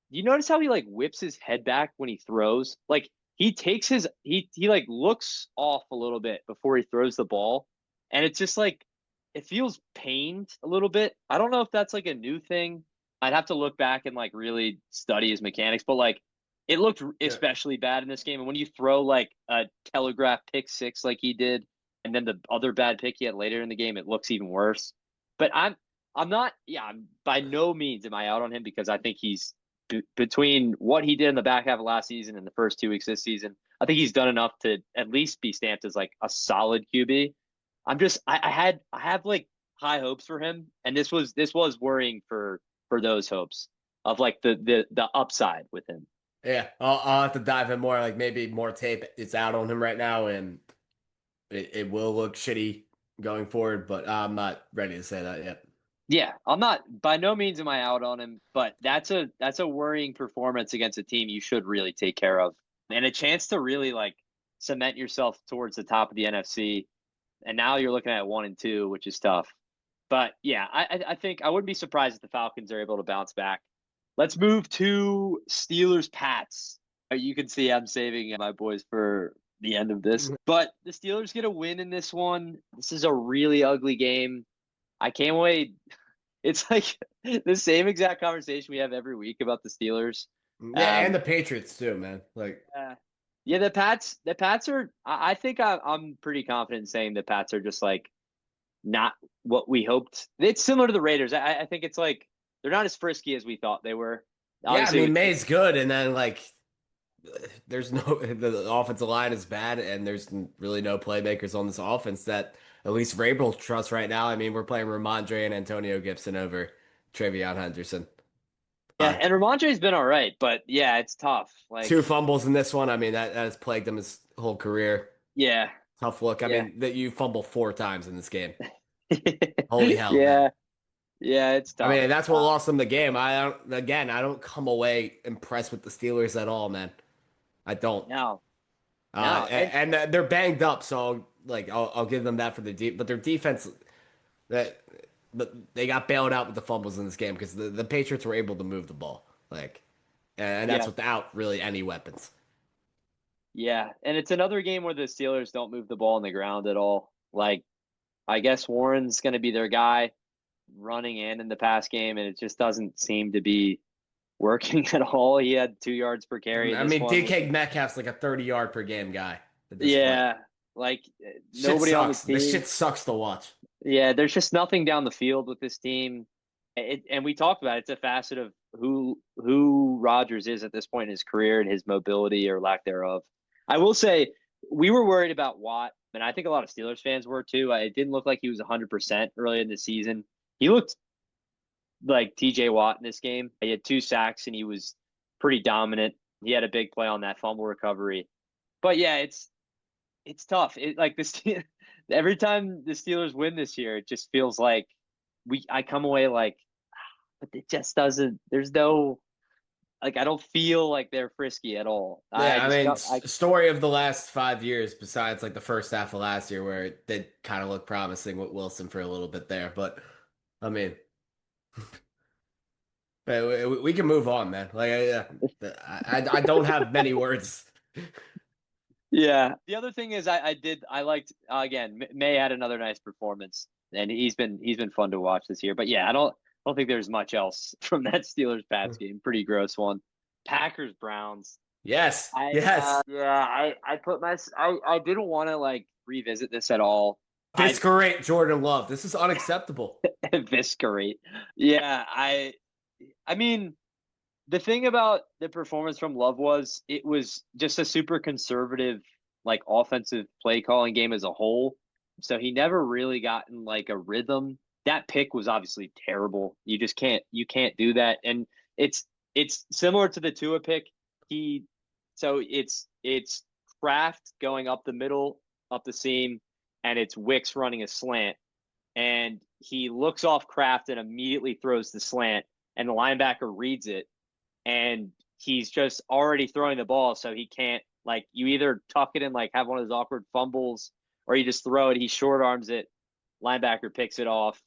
you notice how he like whips his head back when he throws? Like he takes his he like looks off a little bit before he throws the ball. And it's just like it feels pained a little bit. I don't know if that's like a new thing. I'd have to look back and like really study his mechanics, but like it looked Yeah. especially bad in this game. And when you throw like a telegraph pick six like he did, and then the other bad pick he had later in the game, it looks even worse. But I'm not, yeah, I'm by no means am I out on him because I think he's between what he did in the back half of last season and the first 2 weeks this season. I think he's done enough to at least be stamped as like a solid QB. I have like high hopes for him, and this was worrying for those hopes of like the upside with him. Yeah, I'll have to dive in more. Like maybe more tape is out on him right now, and it will look shitty going forward. But I'm not ready to say that yet. Yeah, I'm not by no means am I out on him, but that's a worrying performance against a team you should really take care of. And a chance to really like cement yourself towards the top of the NFC. And now you're looking at 1-2, which is tough. But yeah, I think I wouldn't be surprised if the Falcons are able to bounce back. Let's move to Steelers Pats. You can see I'm saving my boys for the end of this. But the Steelers get a win in this one. This is a really ugly game. I can't wait. It's like the same exact conversation we have every week about the Steelers. Yeah, and Um, the Patriots too, man. Like, uh, yeah, the Pats are. I think I'm pretty confident in saying the Pats are just like not what we hoped. It's similar to the Raiders. I think it's like they're not as frisky as we thought they were. yeah, I Obviously, mean with May's good, and then like there's no the offensive line is bad, and there's really no playmakers on this offense that at least Vrabel trusts right now. I mean, we're playing Ramondre and Antonio Gibson over Travion Henderson. yeah, Uh, and Ramondre's been all right, but yeah, it's tough. Like, two fumbles in this one. I mean, that has plagued him his whole career. yeah, Tough look. I yeah, mean, that you fumble 4 times in this game. Holy hell, man. yeah, yeah, it's I tough. mean, that's what lost them the game. I don't come away impressed with the Steelers at all, man. I don't. No, no, And they're banged up, so like I'll give them that for the deep, but their defense that but they got bailed out with the fumbles in this game because the Patriots were able to move the ball, like, and that's yeah, without really any weapons. yeah, and it's another game where the Steelers don't move the ball on the ground at all. Like, I guess Warren's going to be their guy running and in the pass game, and it just doesn't seem to be working at all. He had 2 yards per carry in I this mean, one. DK Metcalf's like a 30-yard per game guy at this point. Yeah, like Shit nobody on the sucks. This team. shit sucks to watch. Yeah, there's just nothing down the field with this team. And we talked about it. It's a facet of who Rodgers is at this point in his career and his mobility or lack thereof. I will say we were worried about Watt, and I think a lot of Steelers fans were too. It didn't look like he was 100% early in the season. He looked like TJ Watt in this game. He had 2 sacks and he was pretty dominant. He had a big play on that fumble recovery. But yeah, it's tough. It like this every time the Steelers win this year, it just feels like I come away like, but it just doesn't. There's no like I don't feel like they're frisky at all. I Yeah, I just mean, don't. I story of the last 5 years, besides like the first half of last year, where it did kind of look promising with Wilson for a little bit there. But I mean, we can move on, man. Like, I don't have many words. Yeah. The other thing is I liked again May had another nice performance and he's been fun to watch this year. But yeah, I don't think there's much else from that Steelers Pats game. Pretty gross one. Packers Browns. Yes. I Yes. yeah, I put my I didn't want to like revisit this at all. I Eviscerate Jordan Love. This is unacceptable. eviscerate. Yeah, I mean, the thing about the performance from Love was it was just a super conservative, like offensive play calling game as a whole. So he never really got in like a rhythm. That pick was obviously terrible. You can't do that. And it's it's similar to the Tua pick. He so it's Kraft going up the middle, up the seam, and it's Wicks running a slant. And he looks off Kraft and immediately throws the slant, and the linebacker reads it and he's just already throwing the ball, so he can't like you either tuck it and like have one of those awkward fumbles, or you just throw it. He short arms it, linebacker picks it off,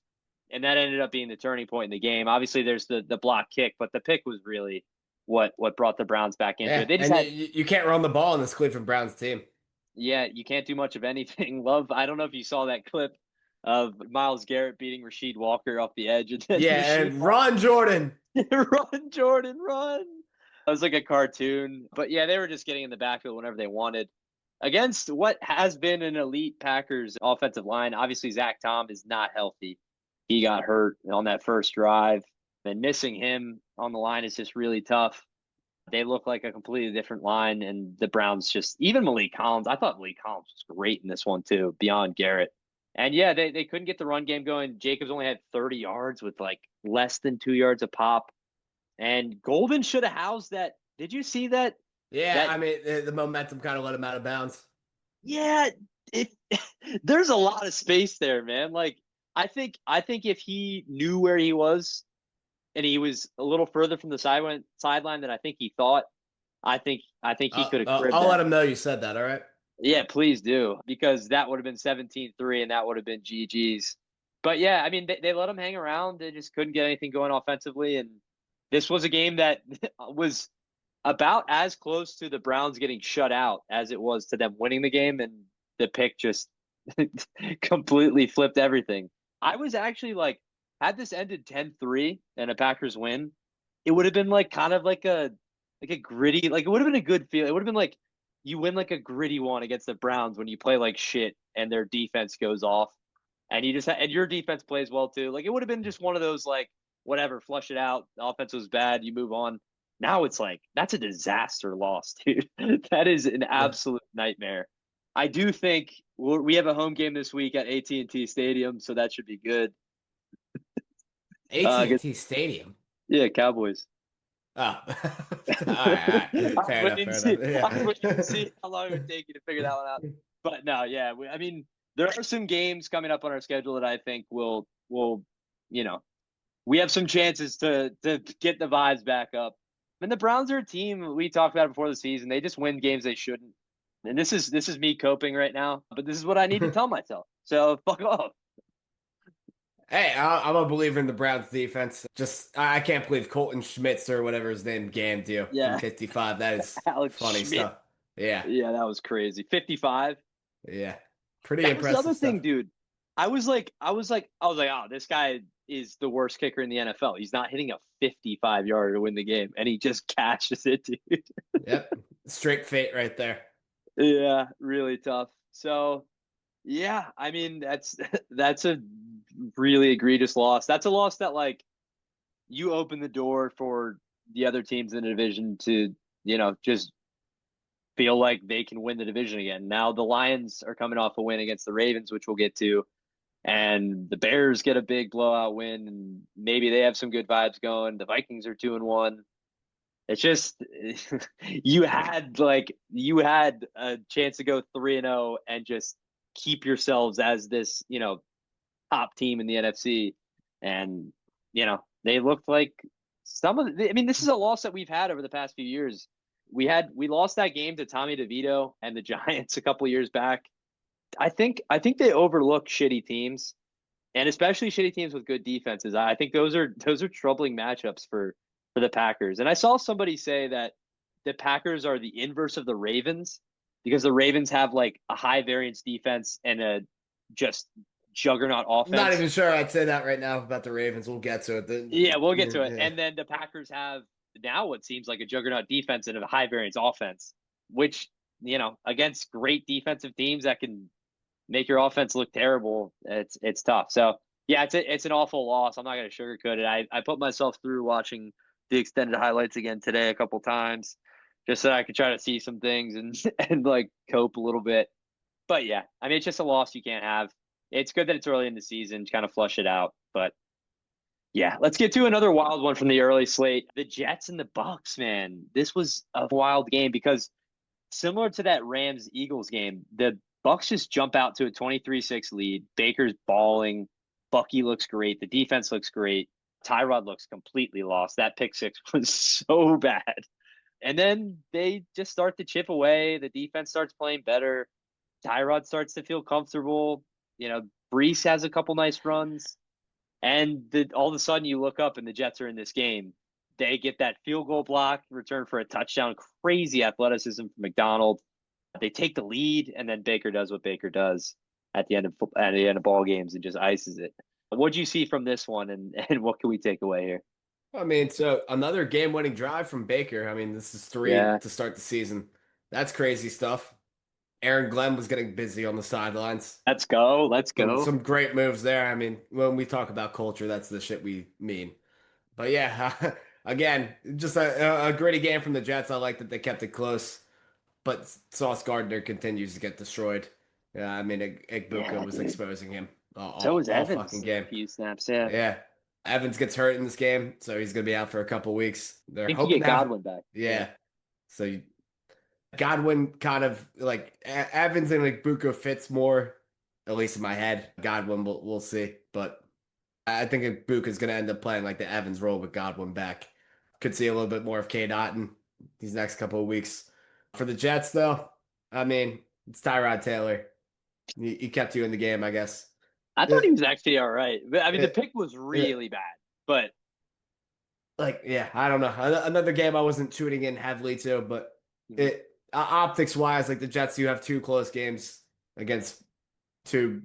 and that ended up being the turning point in the game. Obviously, there's the block kick, but the pick was really what brought the Browns back into Yeah, it. They just and had you can't run the ball in this Cleveland Browns team. yeah, you can't do much of anything. Love, I don't know if you saw that clip of Miles Garrett beating Rasheed Walker off the edge, and then Yeah, Rasheed and run, Jordan. run, Jordan, run. It was like a cartoon. But yeah, they were just getting in the backfield whenever they wanted against what has been an elite Packers offensive line. Obviously, Zach Tom is not healthy. He got hurt on that first drive. And missing him on the line is just really tough. They look like a completely different line. And the Browns just, even Malik Collins, I thought Malik Collins was great in this one too, beyond Garrett. And yeah, they couldn't get the run game going. Jacobs only had 30 yards with like less than 2 yards a pop. And Golden should have housed that. Did you see that? Yeah, That I mean the momentum kind of let him out of bounds. yeah, it there's a lot of space there, man. Like I think if he knew where he was and he was a little further from the sideline than I think he thought, I think he could have cribbed I'll let that. him know you said that. All right. Yeah, please do because that would have been 17-3 and that would have been GG's. But yeah, I mean they let him hang around. They just couldn't get anything going offensively and this was a game that was about as close to the Browns getting shut out as it was to them winning the game, and the pick just completely flipped everything. I was actually like, had this ended 10-3 and a Packers win, it would have been like kind of like a gritty, like it would have been a good feel. It would have been like you win like a gritty one against the Browns when you play like shit and their defense goes off, and you just and your defense plays well too. Like it would have been just one of those like whatever, flush it out. The offense was bad, you move on. Now it's like that's a disaster loss, dude. That is an Yeah. absolute nightmare. I do think we have a home game this week at AT&T Stadium, so that should be good. AT&T Stadium. Yeah, Cowboys. Oh, all right, all right. Fair enough. Fair I enough. wouldn't even see how long it would take you to figure that one out. But no, yeah, I mean, there are some games coming up on our schedule that I think will, you know, we have some chances to get the vibes back up. And the Browns are a team we talked about it before the season. They just win games they shouldn't. And this is me coping right now, but this is what I need to tell myself. So fuck off. Hey, I'm a believer in the Browns defense. Just I can't believe Colton Schmitz or whatever his name gammed you from Yeah, 55. That is Alex funny Schmidt. stuff. Yeah, Yeah, that was crazy. 55. yeah, pretty That was the impressive other stuff. thing, dude. Oh, this guy is the worst kicker in the NFL. He's not hitting a 55 yarder to win the game, and he just catches it, dude. Yep, straight fate right there. Yeah, really tough. So, yeah, I mean that's that's a really egregious loss. That's a loss that like you open the door for the other teams in the division to, just feel like they can win the division again. Now the Lions are coming off a win against the Ravens, which we'll get to, and the Bears get a big blowout win, and maybe they have some good vibes going. The Vikings are 2-1. It's just you had a chance to go 3-0 and just keep yourselves as this, top team in the NFC. And, they looked like I mean, this is a loss that we've had over the past few years. We lost that game to Tommy DeVito and the Giants a couple years back. I think they overlook shitty teams and especially shitty teams with good defenses. I think those are troubling matchups for the Packers. And I saw somebody say that the Packers are the inverse of the Ravens because the Ravens have like a high variance defense and a just juggernaut I'm not offense. even sure I'd say that right now about the Ravens. We'll get to it. Yeah, we'll get Yeah, to it. yeah. And then the Packers have now what seems like a juggernaut defense and a high variance offense, which, against great defensive teams that can make your offense look terrible, it's tough. So yeah, it's an awful loss. I'm not going to sugarcoat it. I put myself through watching the extended highlights again today a couple times just so I could try to see some things and and like cope a little bit. But yeah, I mean, it's just a loss you can't have. It's good that it's early in the season to kind of flush it out. But yeah, let's get to another wild one from the early slate. The Jets and the Bucks, man. This was a wild game because similar to that Rams Eagles game, the Bucks just jump out to a 23-6 lead. Baker's balling. Bucky looks great. The defense looks great. Tyrod looks completely lost. That pick six was so bad. And then they just start to chip away. The defense starts playing better. Tyrod starts to feel comfortable. Brees has a couple nice runs. And all of a sudden you look up and the Jets are in this game. They get that field goal block, return for a touchdown, crazy athleticism from McDonald. They take the lead, and then Baker does what Baker does at the end of ball games and just ices it. What'd you see from this one, and what can we take away here? I mean, so another game-winning drive from Baker. I mean, this is three Yeah, to start the season. That's crazy stuff. Aaron Glenn was getting busy on the sidelines. let's go, let's Some go. some great moves there. I mean, when we talk about culture, that's the shit we mean. But yeah, again, just a gritty game from the Jets. I like that they kept it close, but Sauce Gardner continues to get destroyed. Yeah, I mean, Igbuka Yeah, was dude. exposing him So was all fucking Evans a game. few snaps. Yeah, I Yeah, Evans gets hurt in this game, so he's gonna be out for a couple weeks. They're think you hoping get to have, Godwin back. Yeah, yeah. So Godwin kind of like Evans and like Buka fits more, at least in my head. Godwin, we'll see, but I think Buka's gonna end up playing like the Evans role with Godwin back. Could see a little bit more of K. Dotton these next couple of weeks. For the Jets, though, I mean, it's Tyrod Taylor. He kept you in the game, I guess. I thought he It, was actually all right. But I mean, the it, pick was it, really bad. But like, yeah, I don't know. Another game I wasn't tuning in heavily to, but mhm. it optics wise, like the Jets, you have two close games against two,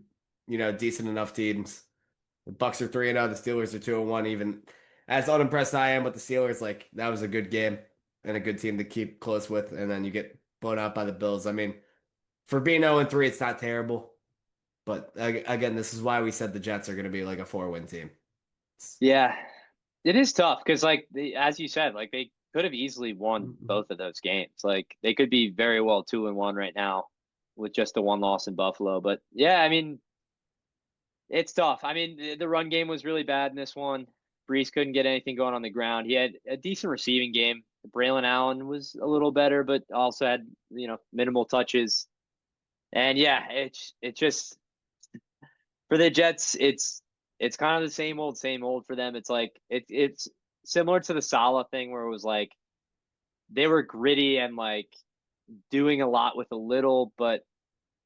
decent enough teams. The Bucks are 3-0, the Steelers are 2-1. Even as unimpressed I am with the Steelers, like that was a good game and a good team to keep close with, and then you get blown out by the Bills. I mean, for being 0-3, it's not terrible. But again, this is why we said the Jets are going to be like a 4-win team. Yeah, it is tough because, like, as you said, like they could have easily won both of those games. Like they could be very well 2-1 right now with just the one loss in Buffalo. But yeah, I mean, it's tough. I mean, the run game was really bad in this one. Brees couldn't get anything going on the ground. He had a decent receiving game. Braylon Allen was a little better, but also had minimal touches. And yeah, it's just for the Jets, it's kind of the same old for them. It's like it's similar to the Salah thing where it was like they were gritty and like doing a lot with a little, but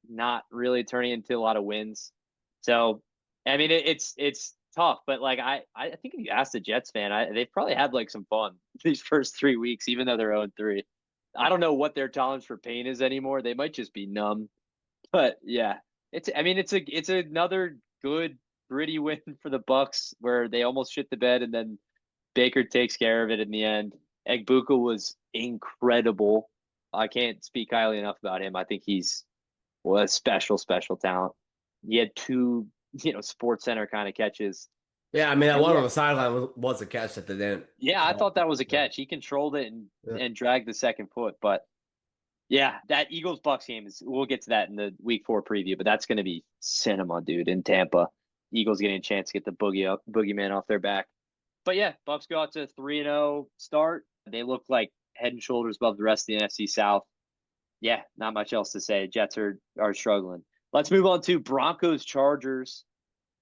not really turning into a lot of wins. So, I mean, it's tough, but like I think if you ask the Jets fan, they've probably had like some fun these first 3 weeks, even though they're 0-3. I don't know what their tolerance for pain is anymore. They might just be numb. But yeah, I mean it's another good gritty win for the Bucks where they almost shit the bed and then Baker takes care of it in the end. Egbuka was incredible. I can't speak highly enough about him. I think he's a special talent. He had two, sports center kind of catches. Yeah, I mean that And one yeah, on the sideline was a catch that they didn't yeah, I call. thought that was a Yeah, catch. He controlled it yeah. and dragged the second foot, but yeah, that Eagles Bucks game is. We'll get to that in the Week 4 preview, but that's going to be cinema, dude. In Tampa, Eagles getting a chance to get the boogeyman off their back. But yeah, Bucks go out to 3-0 start. They look like head and shoulders above the rest of the NFC South. Yeah, not much else to say. Jets are struggling. Let's move on to Broncos Chargers.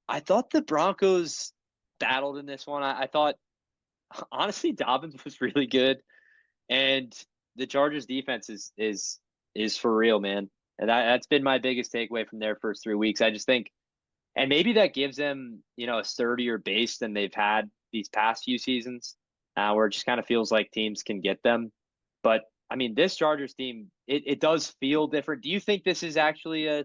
I thought the Broncos battled in this one. I thought honestly Dobbins was really good. And the Chargers defense is for real, man. And that's been my biggest takeaway from their first 3 weeks. I just think, and maybe that gives them, a sturdier base than they've had these past few seasons, where it just kind of feels like teams can get them. But I mean, this Chargers team, it does feel different. Do you think this is actually a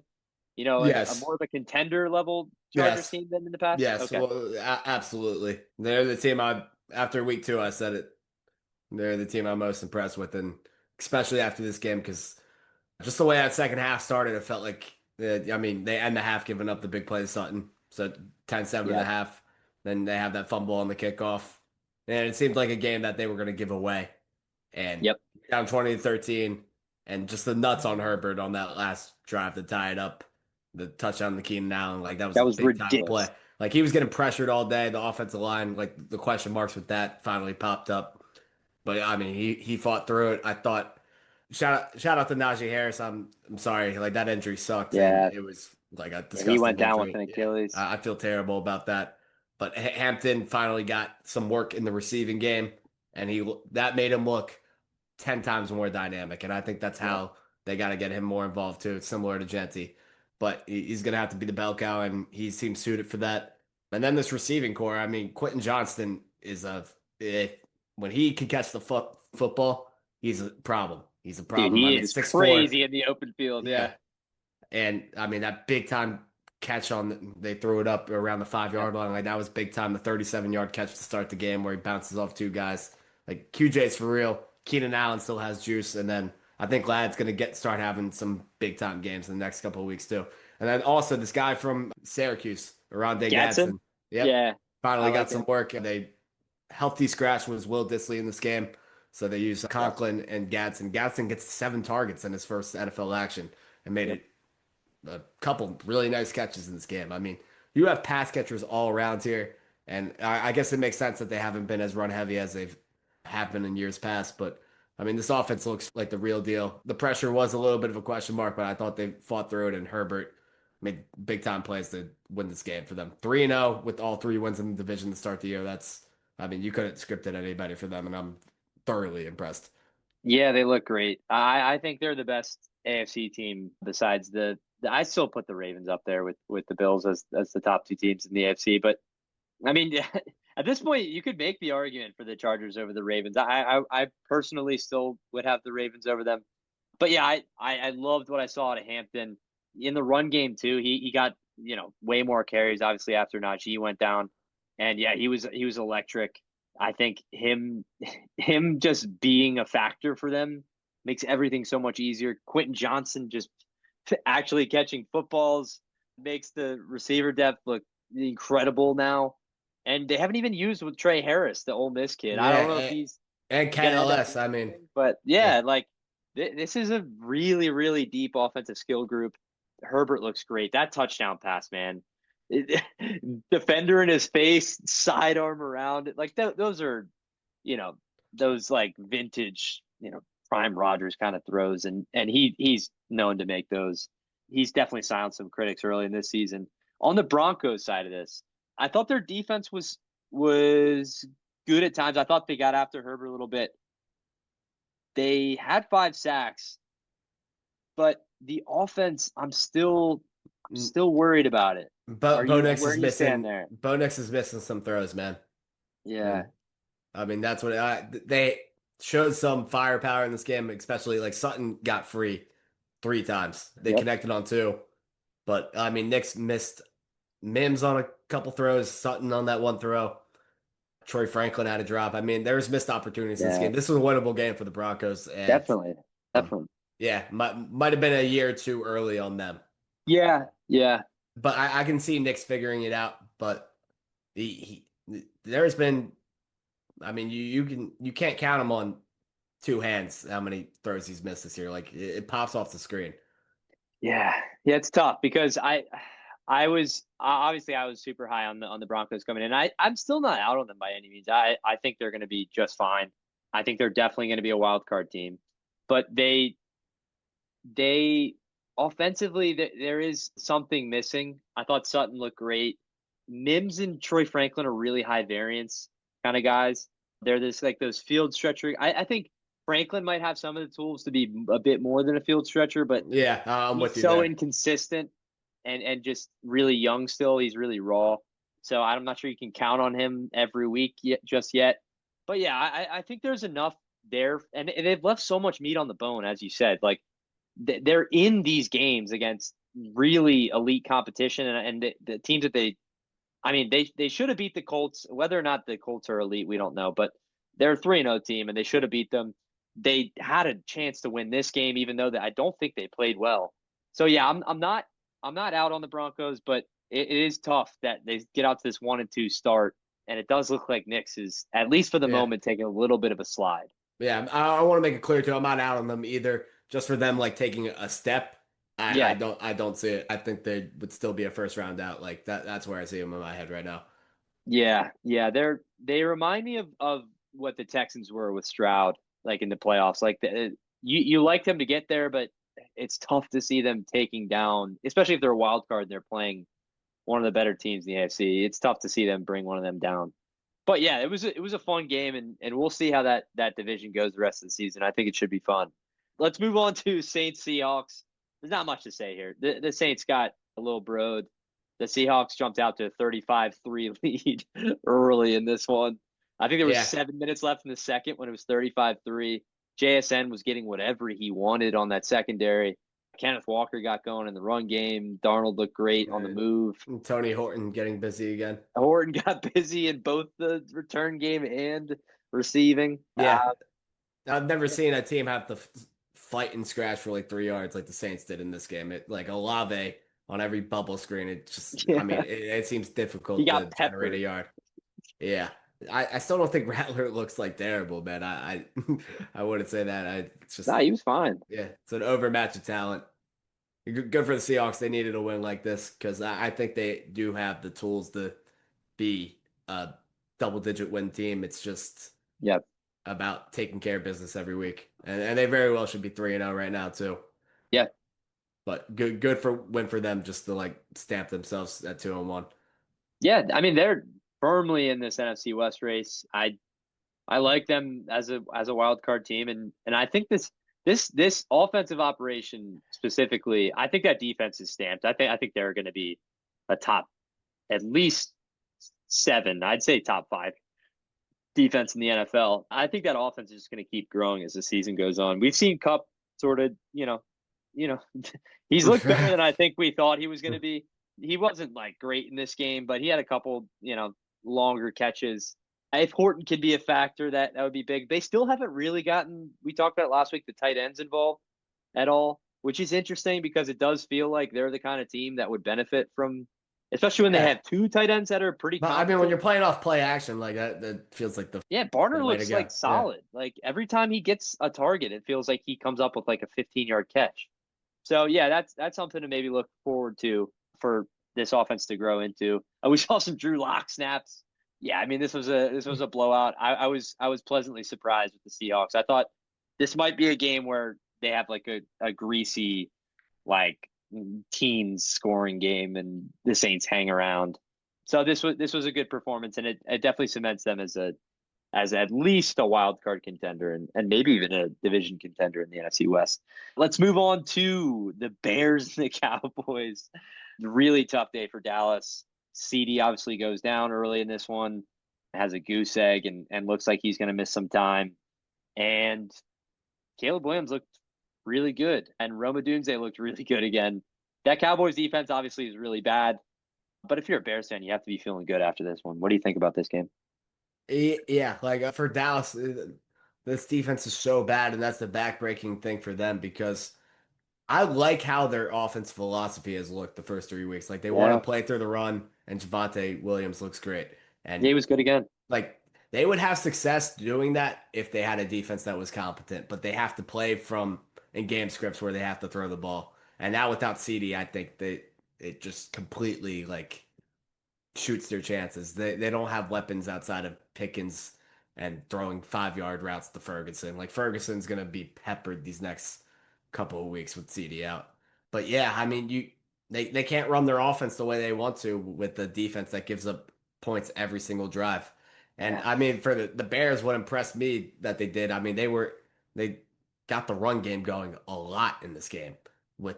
Yes, more of a contender level Chargers yes, team than in the past? yes. Okay. Well, absolutely. They're the team. After week 2, I said it. They're the team I'm most impressed with, and especially after this game, because just the way that second half started, it felt like, I mean, they end the half giving up the big play to Sutton. So 10-7 at the Yep. half. Then they have that fumble on the kickoff. And it seemed like a game that they were going to give away. And Yep. down 20-13. And just the nuts on Herbert on that last drive to tie it up. The touchdown to Keenan Allen. Like, that was That a was big time play. ridiculous. Like, he was getting pressured all day. The offensive line, like, the question marks with that finally popped up. But I mean, he fought through it. I thought shout out to Najee Harris. I'm sorry, like that injury sucked, and Yeah. it was like a Yeah, he disgusting went down with injury. an Yeah, Achilles. I feel terrible about that. But Hampton finally got some work in the receiving game, and that made him look 10 times more dynamic. And I think that's Yep. how they got to get him more involved too. It's similar to Genty, but he's gonna have to be the bell cow, and he seems suited for that. And then this receiving core, I mean, Quentin Johnston is when he can catch the football, he's a problem. He's a Dude, problem. I he mean, is 6'4". crazy in the open field. Yeah. Yeah. And I mean, that big time catch they threw it up around the 5 Yeah. yard line. Like, that was big time. The 37-yard catch to start the game where he bounces off two guys. Like, QJ's for real. Keenan Allen still has juice. And then I think Ladd's going to start having some big time games in the next couple of weeks, too. And then also this guy from Syracuse, Rondé Gatson? Gadsden. Yep. Yeah. I Finally got like some him. work. They healthy scratch was Will Disley in this game. So they used Yep. Conklin and Gadsden. Gadsden gets 7 targets in his first NFL action and made Yep. it a couple really nice catches in this game. I mean, you have pass catchers all around here, and I guess it makes sense that they haven't been as run heavy as they've have been in years past. But I mean, this offense looks like the real deal. The pressure was a little bit of a question mark, but I thought they fought through it, and Herbert made big time plays to win this game for them. 3-0 with all three wins in the division to start the year. I mean, you couldn't script it any better for them, and I'm thoroughly impressed. Yeah, they look great. I think they're the best AFC team besides I still put the Ravens up there with the Bills as the top two teams in the AFC. But I mean, at this point, you could make the argument for the Chargers over the Ravens. I personally still would have the Ravens over them. But yeah, I loved what I saw out of Hampton in the run game too. He got way more carries obviously after Najee went down, and yeah, he was electric. I think him just being a factor for them makes everything so much easier. Quentin Johnson just actually catching footballs makes the receiver depth look incredible now. And they haven't even used with Trey Harris, the Ole Miss kid. I Yeah, don't know if he's and gonna end up KLS. doing I mean, anything, but yeah. yeah, like this is a really, really deep offensive skill group. Herbert looks great. That touchdown pass, man. Defender in his face, sidearm around it. Like those are, you know, those like vintage, prime Rodgers kind of throws, and he's known to make those. He's definitely silenced some critics early in this season. On the Broncos side of this, I thought their defense was good at times. I thought they got after Herbert a little bit. They had 5 sacks, but the offense, I'm still worried about it. But Where do you stand there? Bo Nix is missing some throws, man. Yeah. And I mean, that's what they showed some firepower in this game, especially like Sutton got free 3 times. They Yep. connected on 2. But I mean, Nix missed Mims on a couple throws, Sutton on that one throw. Troy Franklin had a drop. I mean, there was missed opportunities in this Yeah. game. This was a winnable game for the Broncos, and Definitely. um, Definitely. yeah, might have been a year or two early on them. Yeah. Yeah. But I can see Nick's figuring it out. But there's been, I mean, you can't count him on 2 hands how many throws he's missed this year. Like it pops off the screen. Yeah. Yeah. It's tough because I was obviously I was super high on the Broncos coming in. I'm still not out on them by any means. I think they're going to be just fine. I think they're definitely going to be a wild card team, but they offensively there is something missing. I thought Sutton looked great. Mims and Troy Franklin are really high variance kind of guys. They're like those field stretcher. I think Franklin might have some of the tools to be a bit more than a field stretcher, but Yeah, I'm he's with you so there. inconsistent and just really young still. He's really raw. So I'm not sure you can count on him every week just yet. But yeah, I think there's enough there. And they've left so much meat on the bone, as you said. Like they're in these games against really elite competition. And the teams that I mean, they should have beat the Colts. Whether or not the Colts are elite, we don't know. But they're a 3-0 team, and they should have beat them. They had a chance to win this game, even though that I don't think they played well. So yeah, I'm not out on the Broncos, but it is tough that they get out to this 1-2 start, and it does look like Knicks is, at least for the Yeah. moment, taking a little bit of a slide. Yeah, I want to make it clear too. I'm not out on them either. Just for them like taking a step, Yeah, I don't see it. I think they would still be a first round out. Like that. That's where I see them in my head right now. yeah, they remind me of what the Texans were with Stroud, like in the playoffs. Like you like them to get there, but it's tough to see them taking down, especially if they're a wild card and they're playing one of the better teams in the AFC. It's tough to see them bring one of them down. But yeah, it was a fun game, and we'll see how that division goes the rest of the season. I think it should be fun. Let's move on to Saints Seahawks. There's not much to say here. The Saints got a little broed. The Seahawks jumped out to a 35-3 lead early in this one. I think there was Yeah, 7 minutes left in the second when it was 35-3. JSN was getting whatever he wanted on that secondary. Kenneth Walker got going in the run game. Darnold looked great on the move. Tony Horton getting busy again. Horton got busy in both the return game and receiving. Yeah, I've never seen a team have to fight and scratch for like 3 yards like the Saints did in this game. It like Olave on every bubble screen. It just, I mean, Yeah, it seems he difficult to got generate a peppered. yard. Yeah. I still don't think Rattler looks like terrible, man. I wouldn't say that. It's just Nah, he was fine. yeah, it's an overmatch of talent. Good for the Seahawks. They needed a win like this because I think they do have the tools to be a double-digit win team. It's just Yep. about taking care of business every week, and they very well should be 3-0 right now too. Yeah. But good for win for them just to like stamp themselves at 2-1. Yeah. I mean, they're firmly in this NFC West race. I like them as a wild card team, and I think this offensive operation specifically, I think that defense is stamped. I think they're going to be a top at least 7. I'd say top 5 defense in the NFL. I think that offense is just going to keep growing as the season goes on. We've seen Cup sort of, you know, he's looked better than I think we thought he was going to be. He wasn't like great in this game, but he had a couple, longer catches. If Horton could be a factor, that would be big. They still haven't really gotten. We talked about last week the tight ends involved at all, which is interesting because it does feel like they're the kind of team that would benefit from, especially when they Yeah, have 2 tight ends that are pretty but I mean, when competent. you're playing off play action like that, that feels like Yeah, the Barner way to looks go. like Yeah. solid. Like every time he gets a target, it feels like he comes up with like a 15-yard catch. So yeah, that's something to maybe look forward to for this offense to grow into. We saw some Drew Lock snaps. Yeah, I mean this was a blowout. I was pleasantly surprised with the Seahawks. I thought this might be a game where they have like a greasy like teens scoring game and the Saints hang around. So this was a good performance, and it definitely cements them as at least a wild card contender and maybe even a division contender in the NFC West. Let's move on to the Bears and the Cowboys. Really tough day for Dallas. CD obviously goes down early in this one, has a goose egg, and looks like he's going to miss some time. And Caleb Williams looked really good, and Roma Dunze looked really good again. That Cowboys defense obviously is really bad, but if you're a Bears fan, you have to be feeling good after this one. What do you think about this game? Yeah, like for Dallas, this defense is so bad, and that's the backbreaking thing for them because I like how their offense philosophy has looked the first 3 weeks. Like they want to Yeah, play through the run, and Javante Williams looks great. yeah, And he was good again. like they would have success doing that if they had a defense that was competent, but they have to play from in game scripts where they have to throw the ball. And now without CD, I think it just completely like shoots their chances. They don't have weapons outside of Pickens and throwing 5 yard routes to Ferguson. Like Ferguson's gonna be peppered these next couple of weeks with CD out. But yeah, I mean they can't run their offense the way they want to with the defense that gives up points every single drive. And Yeah, I mean for the Bears, what impressed me that they did, I mean they got the run game going a lot in this game with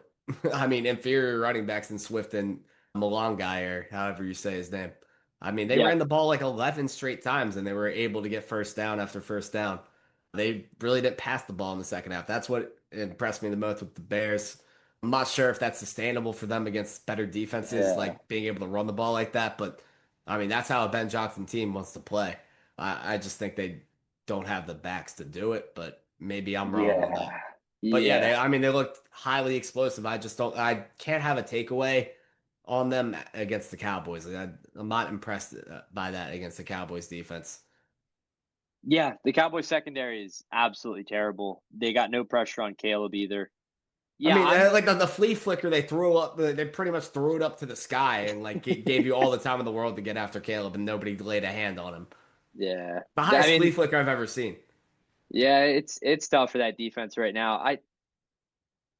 I mean inferior running backs in Swift and Malongai or however you say his name. I mean, they yeah, ran the ball like 11 straight times and they were able to get first down after first down. They really didn't pass the ball in the second half. That's what impressed me the most with the Bears. I'm not sure if that's sustainable for them against better defenses, yeah. like being able to run the ball like that. But I mean, that's how a Ben Johnson team wants to play. I just think they don't have the backs to do it, but maybe I'm wrong on that. Yeah. But yeah, Yeah. I mean, they looked highly explosive. I can't have a takeaway on them against the Cowboys. I'm not impressed by that against the Cowboys defense. Yeah. The Cowboys secondary is absolutely terrible. They got no pressure on Caleb either. I Yeah, mean, I'm like the flea flicker they threw up, they pretty much threw it up to the sky and like gave you all the time in the world to get after Caleb, and nobody laid a hand on him. yeah. The I highest flea mean, flicker I've ever seen. yeah, it's tough for that defense right now. I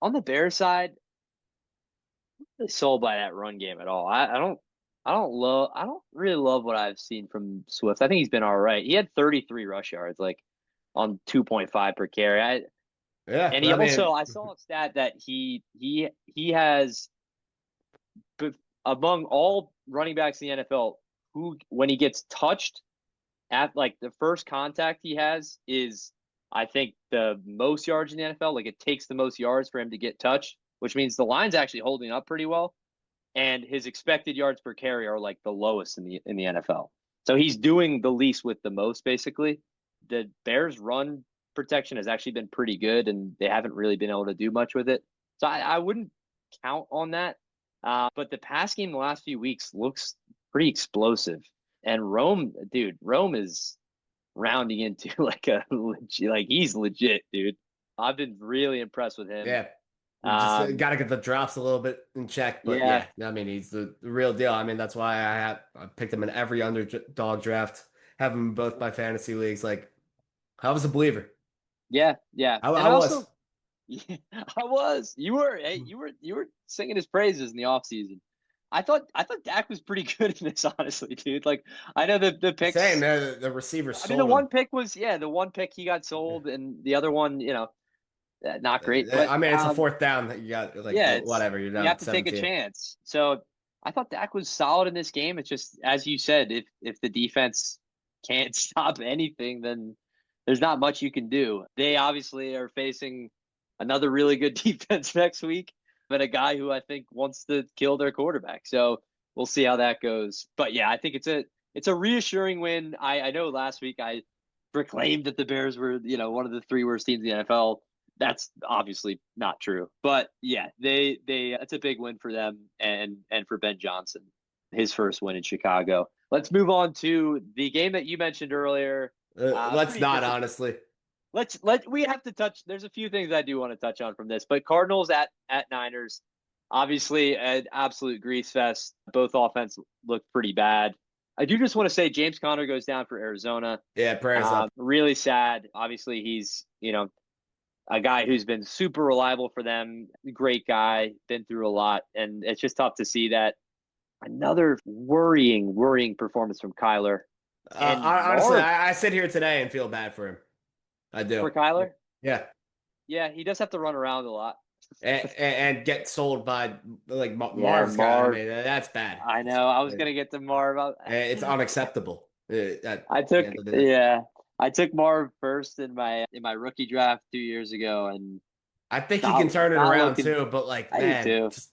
On the Bears side, I'm not really sold by that run game at all. I don't really love what I've seen from Swift. I think he's been all right. He had 33 rush yards, like on 2.5 per carry. Yeah, And he I also, mean, I saw a stat that he has, among all running backs in the NFL, who when he gets touched at like the first contact he has is, I think, the most yards in the NFL. Like it takes the most yards for him to get touched, which means the line's actually holding up pretty well, and his expected yards per carry are like the lowest in the NFL. So he's doing the least with the most, basically. The Bears' run protection has actually been pretty good, and they haven't really been able to do much with it. So I wouldn't count on that. But the pass game the last few weeks looks pretty explosive. And Rome is rounding into like a legit, like he's legit, dude. I've been really impressed with him. yeah, just Um, got to get the drops a little bit in check. But yeah, yeah, I mean, he's the real deal. I mean, that's why I picked him in every underdog draft, have him in both my fantasy leagues. Like, I was a believer. yeah. And I I was. also, yeah, I was. You were singing his praises in the offseason. I thought Dak was pretty good in this, honestly, dude. Like I know the Same, picks. man. The receiver I mean, the sold him. one pick was, yeah, the one pick he got sold, and the other one, not great. But I mean, it's a fourth down that you got like yeah, it's whatever. You're you down have to take a 17. chance. So I thought Dak was solid in this game. It's just as you said, if the defense can't stop anything, then there's not much you can do. They obviously are facing another really good defense next week, but a guy who I think wants to kill their quarterback. So we'll see how that goes. But yeah, I think it's a reassuring win. I know last week I proclaimed that the Bears were, one of the three worst teams in the NFL. That's obviously not true. But yeah, they it's a big win for them and for Ben Johnson, his first win in Chicago. Let's move on to the game that you mentioned earlier. Let's Pretty not disappointing. honestly. We have to touch. There's a few things I do want to touch on from this, but Cardinals at Niners, obviously an absolute grease fest. Both offense looked pretty bad. I do just want to say James Conner goes down for Arizona. Yeah, prayers up. Really sad. Obviously, he's a guy who's been super reliable for them. Great guy, been through a lot, and it's just tough to see that. Another worrying performance from Kyler and Honestly, Marv I sit here today and feel bad for him. I do. for Kyler. Yeah. Yeah, he does have to run around a lot. And get sold by like Yeah, Marv's guy. I Marv. mean, that's bad. I know. I was gonna get to Marv. It's unacceptable. At I the took end of the day, yeah, I took Marv first in my rookie draft 2 years ago, and I think he can turn it not around looking. too. But like, I do man, too. just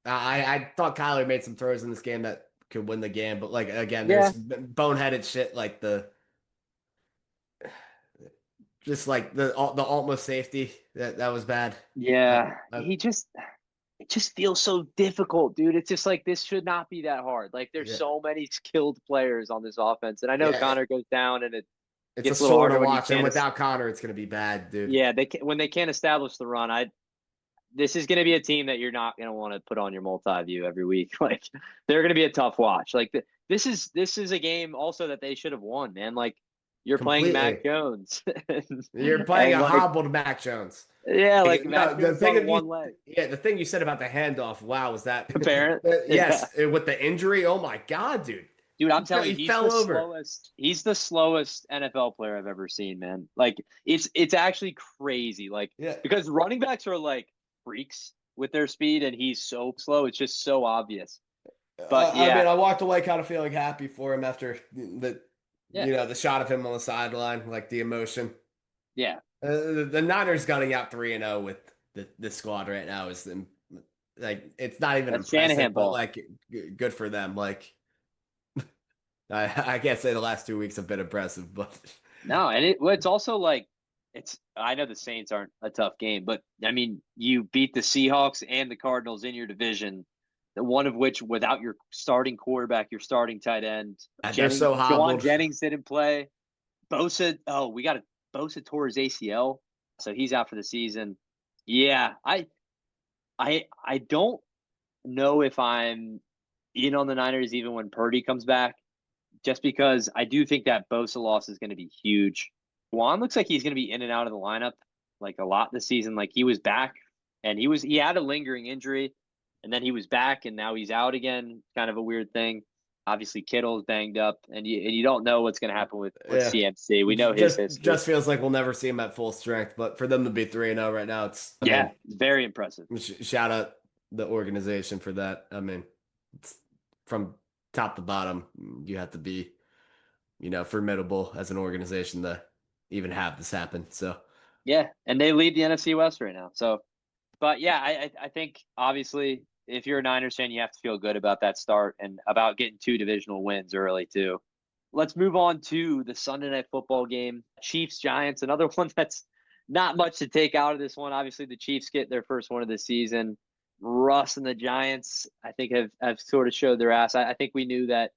I thought Kyler made some throws in this game that could win the game, but like again, Yeah, there's boneheaded shit like the just like the almost safety that was bad. I, yeah. I, It just feels so difficult, dude. It's just like this should not be that hard. Like there's yeah, so many skilled players on this offense, and I know yeah. Connor goes down, and it It's a gets a little chore to harder when you watch, and can't. without Connor, it's gonna be bad, dude. Yeah, when they can't establish the run. This is going to be a team that you're not going to want to put on your multi-view every week. Like they're going to be a tough watch. Like this is a game also that they should have won, man. Like you're playing Mac Completely. Jones, You're playing and a like hobbled Mac Jones. yeah, like No, Mac the Jones thing on that you, one leg. yeah, the thing you said about the handoff, wow, was that? Apparent, yeah, Yes, with the injury, oh my God, dude, dude. I'm telling he you, fell over. He's the slowest NFL player I've ever seen, man. Like it's actually crazy. Like Yeah, because running backs are like freaks with their speed, and he's so slow. It's just so obvious. But I yeah, mean, I walked away kind of feeling happy for him after yeah, the shot of him on the sideline, like the emotion. yeah. The Niners gunning out 3-0 with the squad right now is like it's not even That's impressive, Shanahan but ball. like good for them. Like I can't say the last 2 weeks have been impressive, but No, and it's also like it's I know the Saints aren't a tough game, but I mean you beat the Seahawks and the Cardinals in your division, the one of which without your starting quarterback, your starting tight end, they're so Jawan hobbled. Jennings didn't play. Bosa tore his ACL, so he's out for the season. Yeah, I don't know if I'm in on the Niners even when Purdy comes back, just because I do think that Bosa loss is going to be huge. Juan looks like he's going to be in and out of the lineup like a lot this season. Like he was back and he had a lingering injury and then he was back and now he's out again. Kind of a weird thing. Obviously Kittle's banged up and you don't know what's going to happen with Yeah. CMC. We know his history. Just feels like we'll never see him at full strength, but for them to be 3-0 right now, I Yeah, mean, very impressive. shout out the organization for that. I mean, it's from top to bottom, you have to be, formidable as an organization to even have this happen. So, Yeah, and they lead the NFC West right now. So, but yeah, I think obviously if you're a Niners fan, you have to feel good about that start and about getting two divisional wins early too. Let's move on to the Sunday night football game. Chiefs Giants, another one that's not much to take out of this one. Obviously, the Chiefs get their first one of the season. Russ and the Giants, I think, have sort of showed their ass. I think we knew that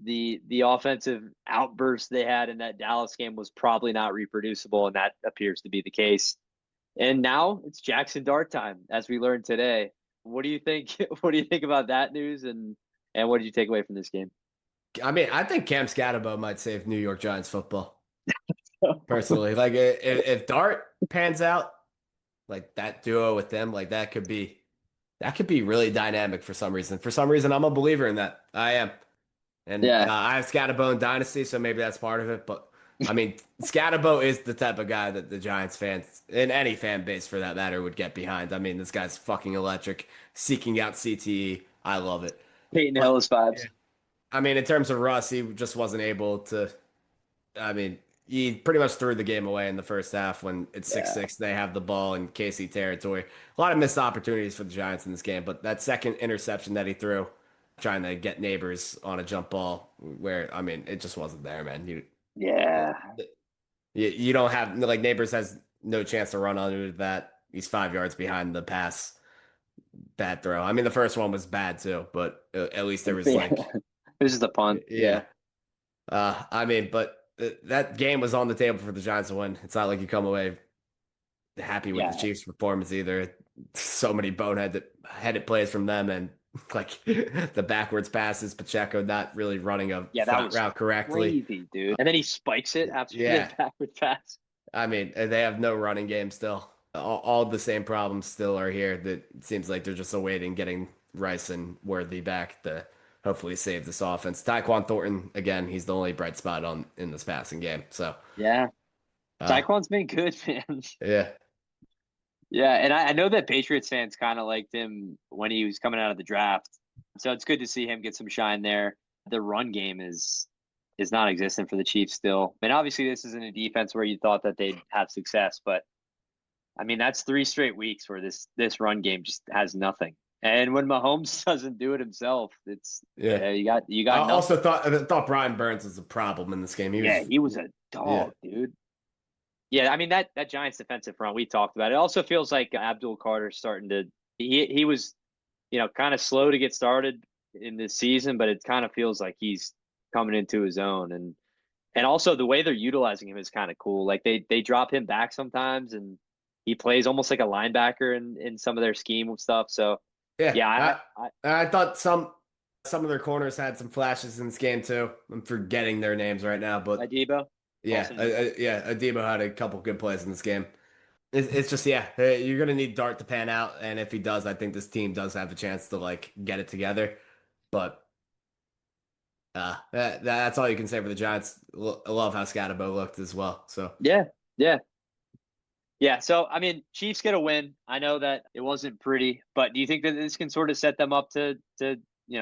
the offensive outburst they had in that Dallas game was probably not reproducible, and that appears to be the case. And now it's Jackson Dart time, as we learned today. What do you think? What do you think about that news? And what did you take away from this game? I mean, I think Cam Scatterbo might save New York Giants football. Personally, like if Dart pans out, like that duo with them, like that could be really dynamic for some reason. For some reason, I'm a believer in that. I am. And Yeah, I have Scatterbo Dynasty, so maybe that's part of it. But I mean, Scatterbo is the type of guy that the Giants fans, and any fan base for that matter, would get behind. I mean, this guy's fucking electric, seeking out CTE. I love it. Peyton But Hillis yeah, vibes. I mean, in terms of Russ, he just wasn't able to. I mean, he pretty much threw the game away in the first half when it's six Yeah, six. They have the ball in KC territory. A lot of missed opportunities for the Giants in this game, but that second interception that he threw, trying to get Neighbors on a jump ball, where I mean, it just wasn't there, man. yeah, You don't have like Neighbors has no chance to run under that. He's 5 yards behind the pass. Bad throw. I mean, the first one was bad too, but at least there was yeah. like, This is the punt. yeah. Yeah, I mean, but that game was on the table for the Giants to win. It's not like you come away happy with the yeah, Chiefs' performance either. So many headed plays from them, and like the backwards passes, Pacheco not really running a yeah. That flat was route correctly. crazy, dude. And then he spikes it after the Yeah, backward pass. I mean, they have no running game still. All the same problems still are here. That it seems like they're just awaiting getting Rice and Worthy back to hopefully save this offense. Tyquan Thornton again, he's the only bright spot on in this passing game. So, Yeah, uh, Saquon's been good, man. yeah, Yeah, and I know that Patriots fans kind of liked him when he was coming out of the draft, so it's good to see him get some shine there. The run game is non-existent for the Chiefs still. And obviously, this isn't a defense where you thought that they'd have success, but I mean that's three straight weeks where this run game just has nothing. And when Mahomes doesn't do it himself, it's yeah. you I got nothing. also thought Brian Burns was a problem in this game. Yeah, he was a Yeah, dog, dude. Yeah, I mean that Giants defensive front we talked about. It also feels like Abdul Carter's starting to he was kind of slow to get started in this season, but it kind of feels like he's coming into his own and also the way they're utilizing him is kind of cool. Like they drop him back sometimes and he plays almost like a linebacker in some of their scheme of stuff. So yeah. yeah, I thought some of their corners had some flashes in this game too. I'm forgetting their names right now, but Debo, yeah, Paulson Debo. yeah. Adebo had a couple good plays in this game. It's just yeah, you're gonna need Dart to pan out, and if he does, I think this team does have a chance to like get it together. But that's all you can say for the Giants. I love how Scatterbo looked as well. So Yeah, yeah. Yeah, so I mean, Chiefs get a win. I know that it wasn't pretty, but do you think that this can sort of set them up to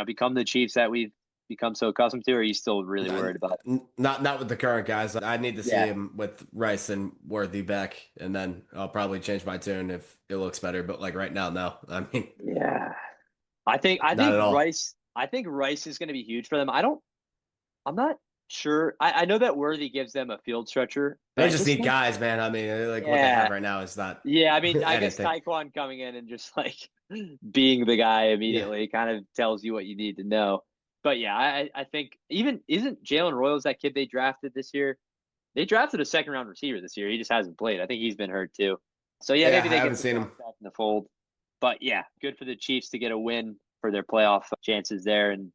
become the Chiefs that we've become so accustomed to? Or are you still really worried about? not with the current guys. I need to see Yeah, him with Rice and Worthy back, and then I'll probably change my tune if it looks better. But like right now, no. I mean, yeah. I think not at all. Rice. I think Rice is going to be huge for them. I don't. I'm not sure. I know that Worthy gives them a field stretcher, but They I just just need think, guys, man. I mean, like what they have yeah, right now is not yeah. I mean, I guess anything. Taekwon coming in and just like being the guy Yeah. immediately kind of tells you what you need to know. But yeah, I think even isn't Jalen Royals that kid they drafted this year? They drafted a second round receiver this year. He just hasn't played. I think he's been hurt too. So yeah, Yeah, I maybe they haven't get some seen him. guys back in the fold. But yeah, good for the Chiefs to get a win for their playoff chances there. And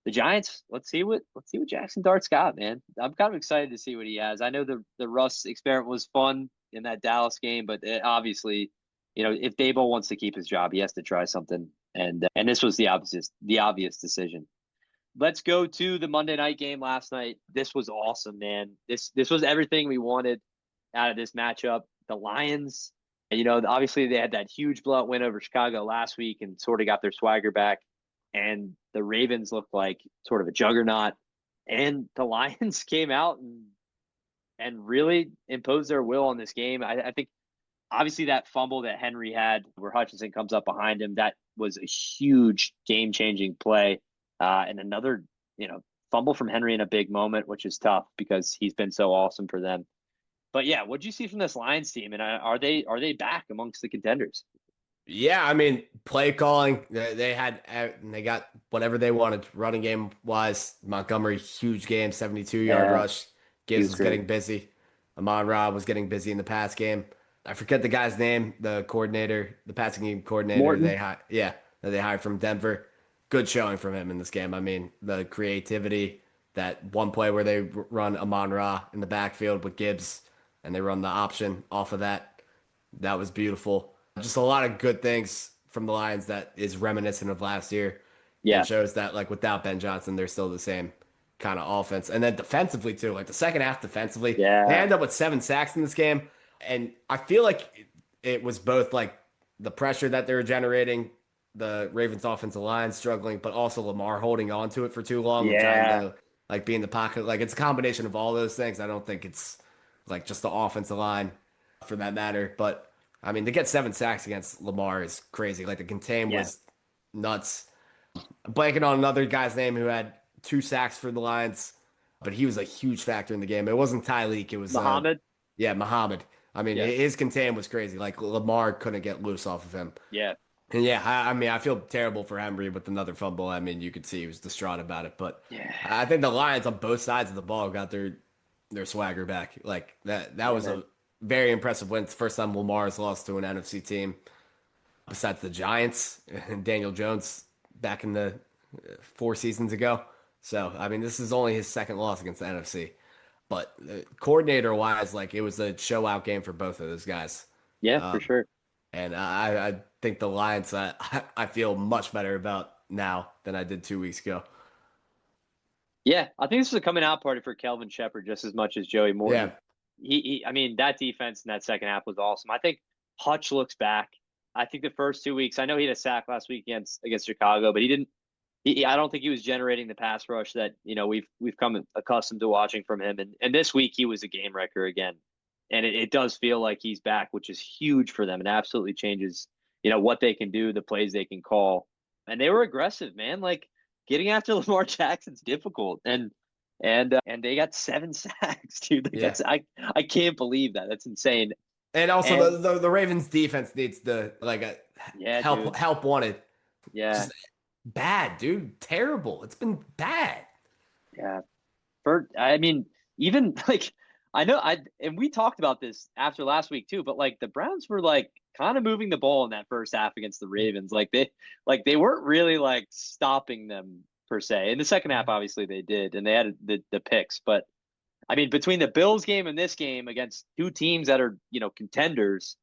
the Giants, let's see what Jackson Dart's got, man. I'm kind of excited to see what he has. I know the Russ experiment was fun in that Dallas game, but obviously, if Daboll wants to keep his job, he has to try something. And this was the obvious decision. Let's go to the Monday night game last night. This was awesome, man. This was everything we wanted out of this matchup. The Lions, obviously they had that huge blowout win over Chicago last week and sort of got their swagger back. And the Ravens looked like sort of a juggernaut. And the Lions came out and really imposed their will on this game. I think obviously that fumble that Henry had where Hutchinson comes up behind him, that was a huge game changing play. And another, fumble from Henry in a big moment, which is tough because he's been so awesome for them. But yeah, what'd you see from this Lions team? And are they back amongst the contenders? Yeah, I mean, play calling, they got whatever they wanted running game wise. Montgomery, huge game, 72-yard Yeah, rush. he Gibbs was was great. getting busy. Amon-Ra was getting busy in the pass game. I forget the guy's name, the coordinator, the passing game coordinator Morton. that they hired from Denver. Good showing from him in this game. I mean, the creativity, that one play where they run Amon-Ra in the backfield with Gibbs and they run the option off of that. That was beautiful. Just a lot of good things from the Lions that is reminiscent of last year and Yeah, shows that like without Ben Johnson, they're still the same kind of offense. And then defensively too, like the second half defensively, they yeah, end up with 7 sacks in this game. And I feel like it was both like the pressure that they were generating, the Ravens offensive line struggling, but also Lamar holding on to it for too long and trying yeah, to like be in the pocket. Like it's a combination of all those things. I don't think it's like just the offensive line for that matter. But I mean, to get 7 sacks against Lamar is crazy. Like the contain yeah. was nuts. Blanking on another guy's name who had 2 sacks for the Lions, but he was a huge factor in the game. It wasn't Tyleek. It was Muhammad. yeah, Muhammad. I mean, Yeah, his contain was crazy. Like Lamar couldn't get loose off of him. yeah, And yeah, I mean, I feel terrible for Henry with another fumble. I mean, you could see he was distraught about it. But yeah, I think the Lions on both sides of the ball got their swagger back. Like that yeah, was man. a very impressive win. It's the first time Lamar's lost to an NFC team besides the Giants and Daniel Jones back in the 4 seasons ago. So I mean, this is only his second loss against the NFC. But coordinator wise, like it was a show out game for both of those guys. Yeah, for Um, sure. and I think the Lions, I feel much better about now than I did 2 weeks ago. Yeah, I think this was a coming out party for Kelvin Shepard just as much as Joey Yeah, Morton. I mean, that defense in that second half was awesome. I think Hutch looks back. I think the first 2 weeks, I know he had a sack last week against Chicago, but he didn't. I don't think he was generating the pass rush that we've come accustomed to watching from him. And this week he was a game wrecker again, and it does feel like he's back, which is huge for them. It absolutely changes what they can do, the plays they can call, and they were aggressive, man. Like getting after Lamar Jackson's difficult, and they got 7 sacks, dude. Like yeah. I can't believe that. That's insane. And also And the Ravens defense needs the like a yeah, dude. help wanted. Yeah, Just bad, dude. Terrible. It's been bad. yeah. I mean, even like I know and we talked about this after last week too, but like the Browns were like kind of moving the ball in that first half against the Ravens. Like they weren't really like stopping them per se. In the second half, obviously they did, and they had the picks. But I mean, between the Bills game and this game against two teams that are contenders,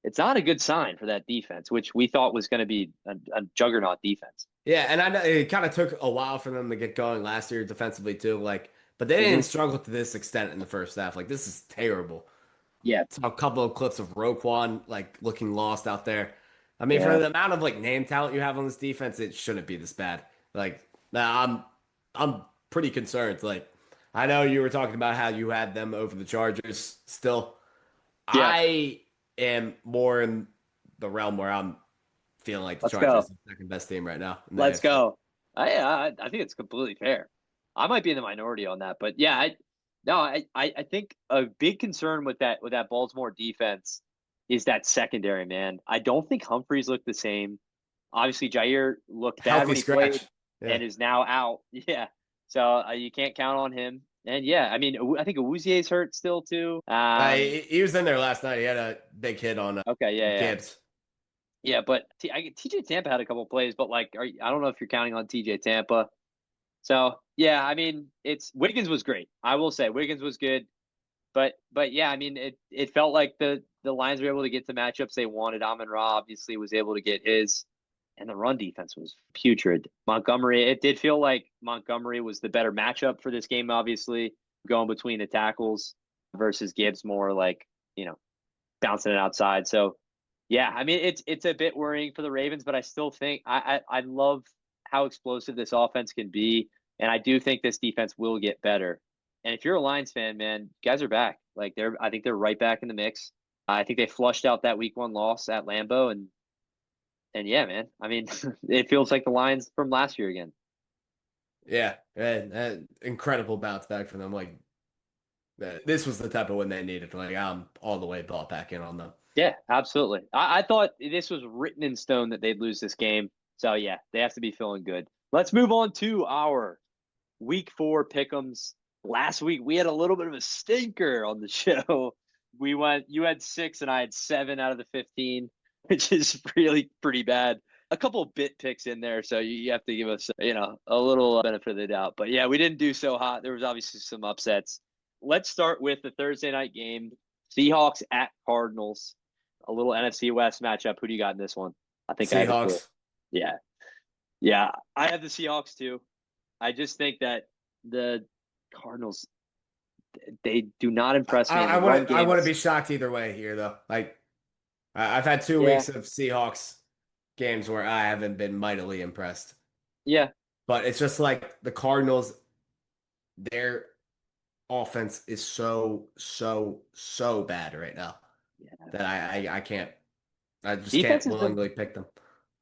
it's not a good sign for that defense, which we thought was going to be a juggernaut defense. Yeah, and I know it kind of took a while for them to get going last year defensively too. Like, but they Hmm. didn't struggle to this extent in the first half. Like, this is terrible. Yeah, Saw a couple of clips of Roquan like looking lost out there. I mean, for yeah, the amount of like name talent you have on this defense, it shouldn't be this bad. Like, nah, I'm pretty concerned. Like, I know you were talking about how you had them over the Chargers. Still, yeah. I am more in the realm where I'm feeling like the Let's Chargers go. are the second best team right now in the Let's AFC. go. I think it's completely fair. I might be in the minority on that, but yeah, I think a big concern with that Baltimore defense is that secondary, man. I don't think Humphreys looked the same. Obviously, Jair looked bad Healthy when he played scratch. Yeah. and is now out. Yeah, so you can't count on him. And yeah, I mean, I think Awuzie's hurt still too. He was in there last night. He had a big hit on Okay, yeah. Gibbs. Yeah, but TJ Tampa had a couple plays, but like, I don't know if you're counting on TJ Tampa. So yeah, I mean, it's Wiggins was great. I will say Wiggins was good, but yeah, I mean, it felt like the Lions were able to get the matchups they wanted. Amon Ra obviously was able to get his, and the run defense was putrid. Montgomery, it did feel like Montgomery was the better matchup for this game. Obviously, going between the tackles versus Gibbs more like bouncing it outside. So yeah, I mean it's a bit worrying for the Ravens, but I still think I love how explosive this offense can be, and I do think this defense will get better. And if you're a Lions fan, man, guys are back. Like I think they're right back in the mix. I think they flushed out that Week 1 loss at Lambeau, and yeah, man. I mean, it feels like the Lions from last year again. Yeah, and incredible bounce back for them. Like this was the type of win they needed. Like I'm all the way bought back in on them. Yeah, absolutely. I thought this was written in stone that they'd lose this game. So yeah, they have to be feeling good. Let's move on to our Week 4 pick'ems. Last week we had a little bit of a stinker on the show. You had 6 and I had 7 out of the 15, which is really pretty bad. A couple of bit picks in there, so you have to give us a little benefit of the doubt. But yeah, we didn't do so hot. There was obviously some upsets. Let's start with the Thursday night game: Seahawks at Cardinals. A little NFC West matchup. Who do you got in this one? I think I have it too. Seahawks. Yeah, yeah, I have the Seahawks too. I just think that the Cardinals, they do not impress me in I the run want to I game. want to be shocked either way here though. Like I've had 2 weeks Yeah, of Seahawks games where I haven't been mightily impressed. yeah, But it's just like the Cardinals, their offense is so bad right now yeah. that I can't I just Defense can't has been willingly pick them.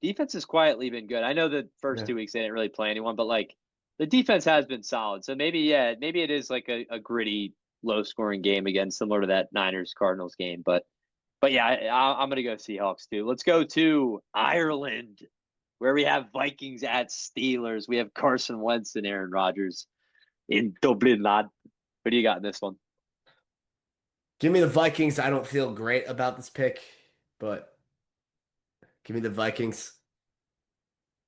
defense has quietly been good. I know the first Yeah. 2 weeks they didn't really play anyone, but like the defense has been solid. So maybe it is like a gritty, low scoring game again, similar to that Niners Cardinals game. But yeah, I'm gonna go Seahawks too. Let's go to Ireland, where we have Vikings at Steelers. We have Carson Wentz and Aaron Rodgers in Dublin, lad. What do you got in this one? Give me the Vikings. I don't feel great about this pick, but give me the Vikings.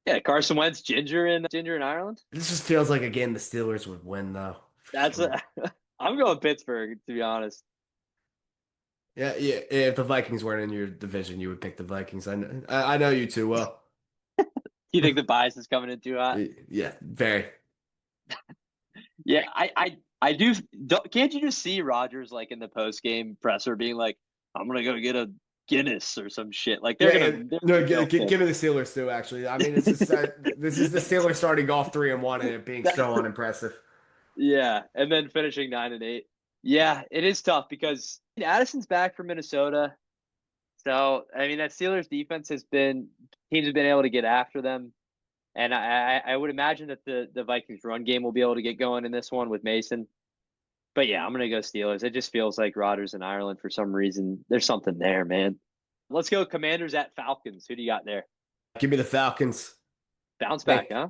Yeah, Carson Wentz, Ginger in Ireland. This just feels like a game the Steelers would win though. That's a, I'm going Pittsburgh to be honest. Yeah, yeah. If the Vikings weren't in your division, you would pick the Vikings. I know you too well. You think the bias is coming in too hot? Yeah, very. Yeah, I do. Can't you just see Rodgers like in the post game presser being like, "I'm gonna go get a Guinness or some shit." Like Yeah, yeah. No, they'll pick. give me the Steelers too. Actually, I mean, this is the Steelers starting off 3-1 and it being so unimpressive. Yeah, and then finishing 9-8. Yeah, it is tough because Addison's back from Minnesota. So I mean that Steelers defense has been teams have been able to get after them. And I would imagine that the Vikings run game will be able to get going in this one with Mason. But yeah, I'm gonna go Steelers. It just feels like Rodgers in Ireland for some reason. There's something there, man. Let's go Commanders at Falcons. Who do you got there? Give me the Falcons. Bounce back, Think, huh?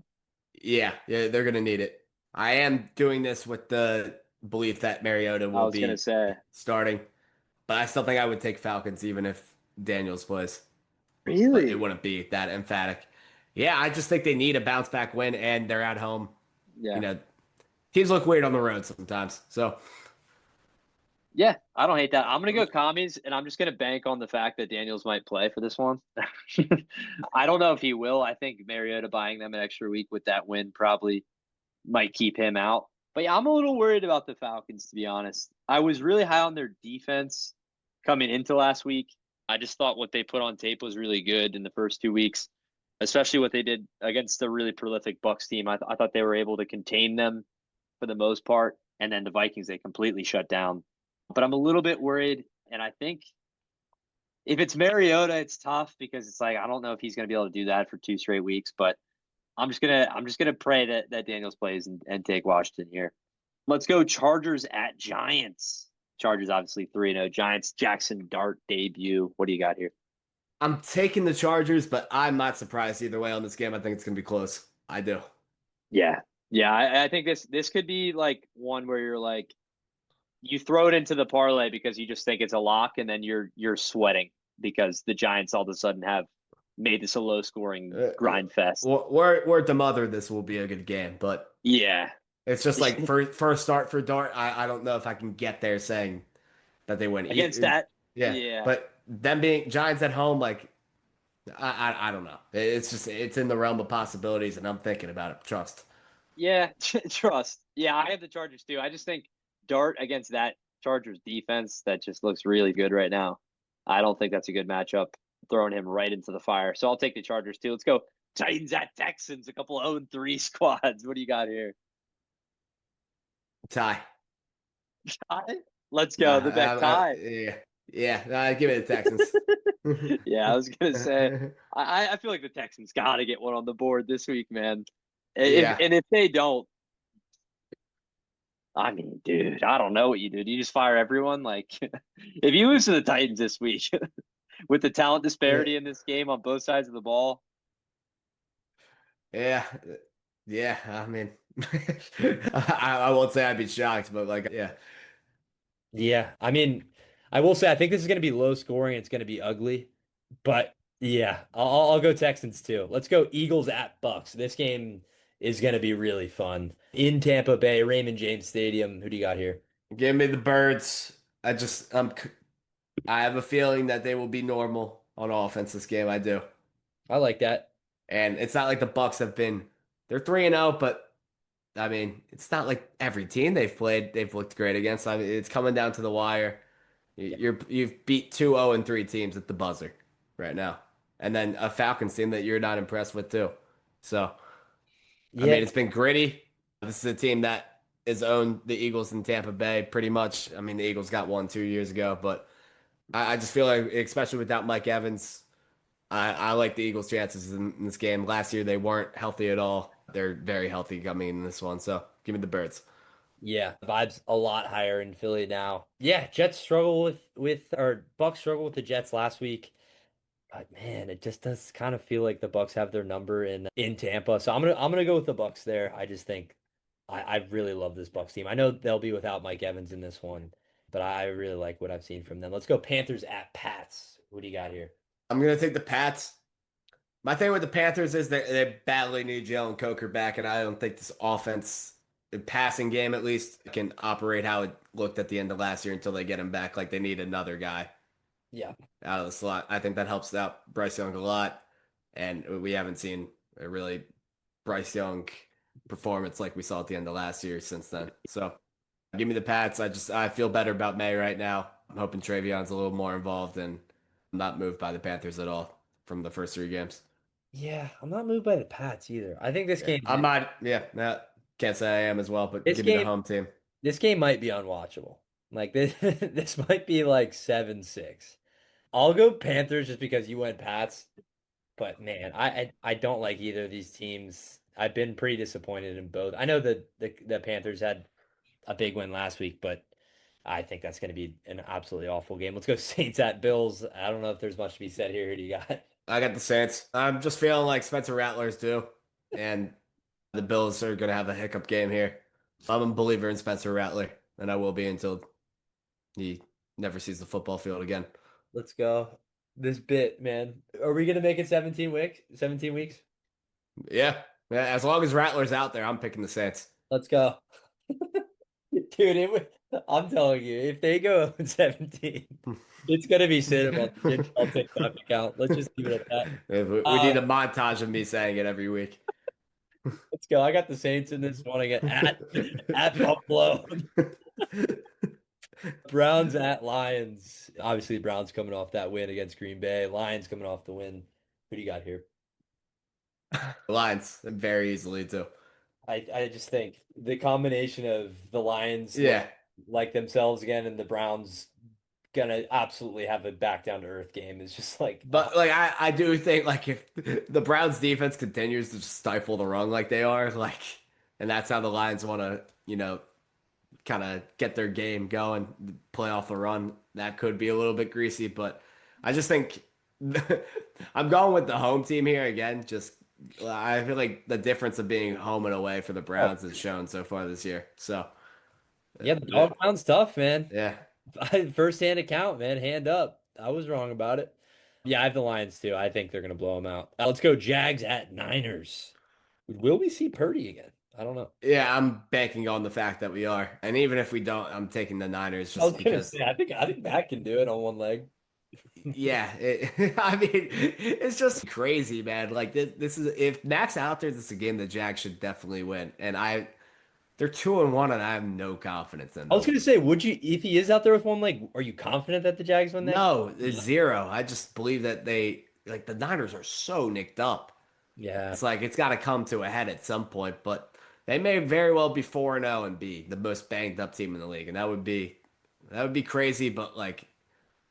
yeah, they're gonna need it. I am doing this with the belief that Mariota I will was gonna be say. starting, but I still think I would take Falcons even if Daniels plays. But it Really? wouldn't be that emphatic. Yeah, I just think they need a bounce back win and they're at home. You Yeah. know, teams look weird on the road sometimes. So Yeah, I don't hate that. I'm gonna go commies, and I'm just gonna bank on the fact that Daniels might play for this one. I don't know if he will. I think Mariota buying them an extra week with that win probably might keep him out. But yeah, I'm a little worried about the Falcons, to be honest. I was really high on their defense coming into last week. I just thought what they put on tape was really good in the first 2 weeks, especially what they did against the really prolific Bucks team. I thought they were able to contain them for the most part, and then the Vikings they completely shut down. But I'm a little bit worried, and I think if it's Mariota, it's tough because it's like I don't know if he's going to be able to do that for 2 straight weeks. But I'm just gonna pray that Daniels plays and take Washington here. Let's go Chargers at Giants. Chargers obviously 3-0. Giants Jackson Dart debut. What do you got here? I'm taking the Chargers, but I'm not surprised either way on this game. I think it's gonna be close. I do. Yeah. Yeah, I think this could be like one where you're like you throw it into the parlay because you just think it's a lock, and then you're sweating because the Giants all of a sudden have made this a low scoring grind fest. Word to mother, this will be a good game, but Yeah. it's just like first start for Dart. I don't know if I can get there saying that they win. Against that, Yeah, yeah. but them being Giants at home, like I don't know. It's just it's in the realm of possibilities, and I'm thinking about it. Trust. Yeah, trust. Yeah, I have the Chargers too. I just think Dart against that Chargers defense that just looks really good right now. I don't think that's a good matchup. Throwing him right into the fire. So I'll take the Chargers too. Let's go Titans at Texans, a couple of 0-3 squads. What do you got here? Tie. Let's go. The Beck tie. Yeah, yeah. Give it the Texans. Yeah, I was gonna say I feel like the Texans gotta get one on the board this week, man. Yeah. If they don't, I mean, dude, I don't know what you do. Do you just fire everyone? Like, if you lose to the Titans this week with the talent disparity in this game on both sides of the ball, Yeah. Yeah. I mean, I won't say I'd be shocked, but like, yeah. Yeah, I mean, I will say I think this is going to be low scoring. It's going to be ugly, but yeah, I'll go Texans too. Let's go Eagles at Bucks. This game is going to be really fun in Tampa Bay, Raymond James Stadium. Who do you got here? Give me the birds. I have a feeling that they will be normal on offense this game. I do. I like that. And it's not like the Bucks have been they're 3-0, but I mean, it's not like every team they've played they've looked great against. I mean, it's coming down to the wire. Yeah. You've beat 2-0-3 teams at the buzzer right now. And then a Falcons team that you're not impressed with too. So, I Yeah, mean, it's been gritty. This is a team that has owned the Eagles in Tampa Bay pretty much. I mean, the Eagles got one 2 years ago, but I just feel like, especially without Mike Evans, I like the Eagles' chances in this game. Last year, they weren't healthy at all. They're very healthy coming in this one. So give me the Birds. yeah, vibes a lot higher in Philly now. Yeah, Jets struggle with or Bucks struggle with the Jets last week. But man, it just does kind of feel like the Bucks have their number in Tampa. So I'm gonna go with the Bucks there. I just think I really love this Bucks team. I know they'll be without Mike Evans in this one, but I really like what I've seen from them. Let's go Panthers at Pats. What do you got here? I'm going to take the Pats. My thing with the Panthers is they badly need Jalen Coker back, and I don't think this offense, the passing game at least, can operate how it looked at the end of last year until they get him back. Like they need another guy Yeah. out of the slot. I think that helps out Bryce Young a lot, and we haven't seen a really Bryce Young performance like we saw at the end of last year since then. So give me the Pats. I feel better about May right now. I'm hoping Travion's a little more involved, and I'm not moved by the Panthers at all from the first three games. Yeah, I'm not moved by the Pats either. I think this Yeah, game I'm not. Yeah, no, can't say I am as well, but this give me the game home team. this game might be unwatchable. Like this this might be like 7-6. I'll go Panthers just because you went Pats. But man, I don't like either of these teams. I've been pretty disappointed in both. I know that the Panthers had a big win last week, but I think that's going to be an absolutely awful game. Let's go Saints at Bills. I don't know if there's much to be said here. Who do you got? I got the Saints. I'm just feeling like Spencer Rattlers do, and the Bills are gonna have a hiccup game here. I'm a believer in Spencer Rattler, and I will be until he never sees the football field again. Let's go. This bit, man. Are we gonna make it 17 weeks? 17 weeks? Yeah, yeah. As long as Rattler's out there, I'm picking the Saints. Let's go. Dude, I'm telling you, if they go 17, it's gonna be cinema on the Jim Bell TikTok account. Let's just leave it at that. We need a montage of me saying it every week. Let's go. I got the Saints in this one again at Buffalo. Browns at Lions. Obviously, the Browns coming off that win against Green Bay. Lions coming off the win. Who do you got here? Lions very easily too. I just think the combination of the Lions Yeah, like themselves again and the Browns gonna absolutely have a back down to earth game. It's just like, But like I do think like if the Browns defense continues to stifle the run like they are, like, and that's how the Lions want to, kind of get their game going, play off the run, that could be a little bit greasy. But I just think I'm going with the home team here again. Just I feel like the difference of being home and away for the oh, Browns is shown so far this year. So yeah, the dog pound's tough, man. yeah, First hand account, man. Hand up. I was wrong about it. Yeah, I have the Lions too. I think they're gonna blow them out. Let's go Jags at Niners. Will we see Purdy again? I don't know. yeah, I'm banking on the fact that we are, and even if we don't, I'm taking the Niners I was just gonna because. say, I think Matt can do it on one leg. Yeah, I mean, it's just crazy, man. Like this is if Mac's out there, this is a game the Jags should definitely win. And they're 2-1, and I have no confidence in I was them. gonna say, would you, if he is out there with one leg, are you confident that the Jags win that No, it's game? zero. I just believe that the Niners are so nicked up. Yeah. It's like it's got to come to a head at some point. But they may very well be 4-0 and be the most banged up team in the league, and that would be crazy. But like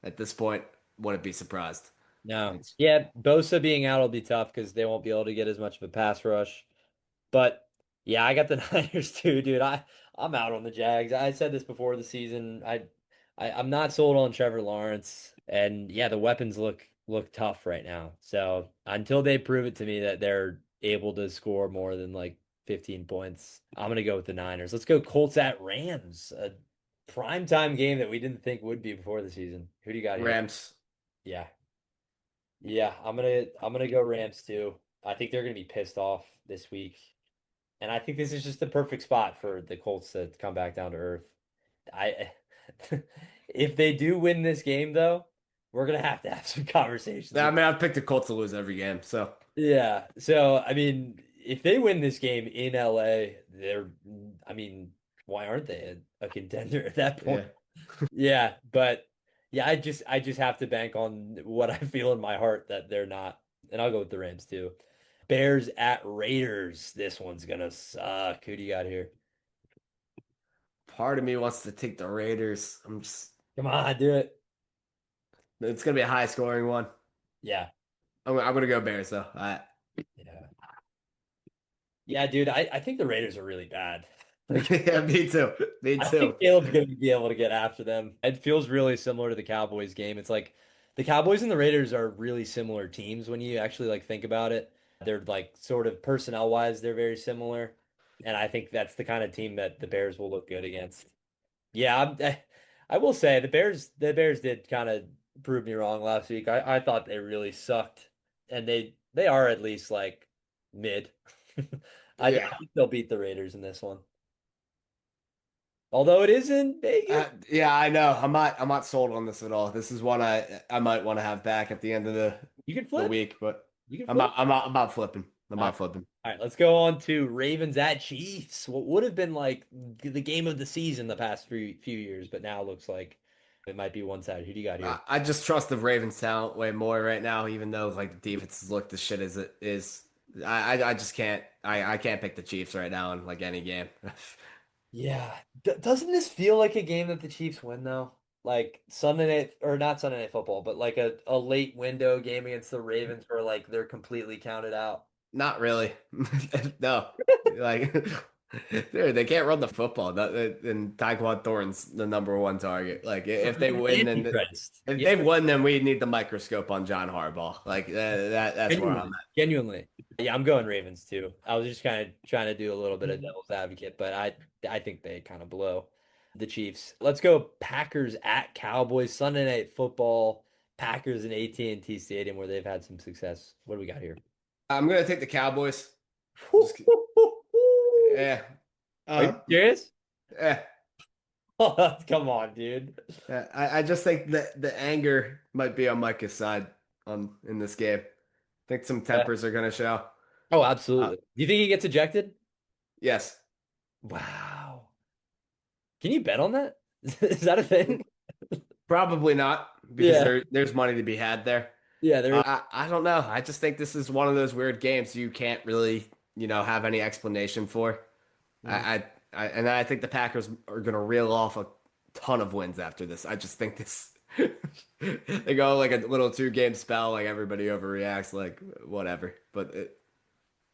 at this point, wouldn't be surprised. No. It's Yeah, Bosa being out will be tough because they won't be able to get as much of a pass rush. But yeah, I got the Niners too, dude. I'm out on the Jags. I said this before the season. I'm not sold on Trevor Lawrence, and yeah, the weapons look tough right now. So until they prove it to me that they're able to score more than like 15 points, I'm gonna go with the Niners. Let's go Colts at Rams, a primetime game that we didn't think would be before the season. Who do you got here? Rams. Yeah, yeah, I'm gonna go Rams too. I think they're gonna be pissed off this week. And I think this is just the perfect spot for the Colts to come back down to earth. I if they do win this game though, we're gonna have some conversations. I mean, I've picked the Colts to lose every game, so Yeah. So I mean, if they win this game in LA, I mean, why aren't they a contender at that yeah. point? Yeah, but yeah, I just have to bank on what I feel in my heart that they're not. And I'll go with the Rams too. Bears at Raiders. This one's gonna suck. Who do you got here? Part of me wants to take the Raiders. Come on, do it. It's gonna be a high scoring one. Yeah. I'm gonna go Bears though. Yeah. Yeah, dude, I think the Raiders are really bad. Like, Yeah, me too. Me I too. think Caleb's going to be able to get after them. It feels really similar to the Cowboys game. It's like the Cowboys and the Raiders are really similar teams when you actually like think about it. They're like sort of personnel wise, they're very similar. And I think that's the kind of team that the Bears will look good against. Yeah, I will say the Bears did kind of prove me wrong last week. I thought they really sucked, and they are at least like mid. I Yeah. think they'll beat the Raiders in this one. Although it is in Vegas. Yeah, I know. I'm not sold on this at all. This is one I might want to have back at the end of You can the flip. week, but You can I'm flip. not I'm not I'm not flipping. I'm All right. not flipping. All right, let's go on to Ravens at Chiefs. What would have been like the game of the season the past few years, but now looks like it might be one side. Who do you got I, here? I just trust the Ravens talent way more right now, even though like the defenses look the shit as it is. I just can't I can't pick the Chiefs right now in like any game. Yeah. Doesn't this feel like a game that the Chiefs win though? Like Sunday night or not Sunday night football, but like a late window game against the Ravens where like they're completely counted out. Not really. No. Like dude, they can't run the football. And Tyquan Thornton's the number one target. Like if they win then Antichrist. if Yeah, they won then we need the microscope on John Harbaugh. Like that's where I'm genuinely. Genuinely. Yeah, I'm going Ravens too. I was just kind of trying to do a little bit of at. devil's advocate, but I think they kind of blow the Chiefs. Let's go Packers at Cowboys Sunday night football. Packers in AT&T Stadium where they've had some success. What do we got here? I'm gonna take the Cowboys. Just yeah. Are you Uh, serious? yeah. Come on, dude. Yeah, I just think that the anger might be on Micah's side in this game. I think some Yeah. tempers are gonna show. Oh, Uh, absolutely. Do you think he gets ejected? yes. Wow. Can you bet on that? Is that a thing? Probably not because Yeah. there's money to be had there. Yeah, there is. I don't know. I just think this is one of those weird games you can't really, have any explanation for. Mhm. And I think the Packers are going to reel off a ton of wins after this. I just think this They go like a little 2 game spell, like everybody overreacts, like whatever. But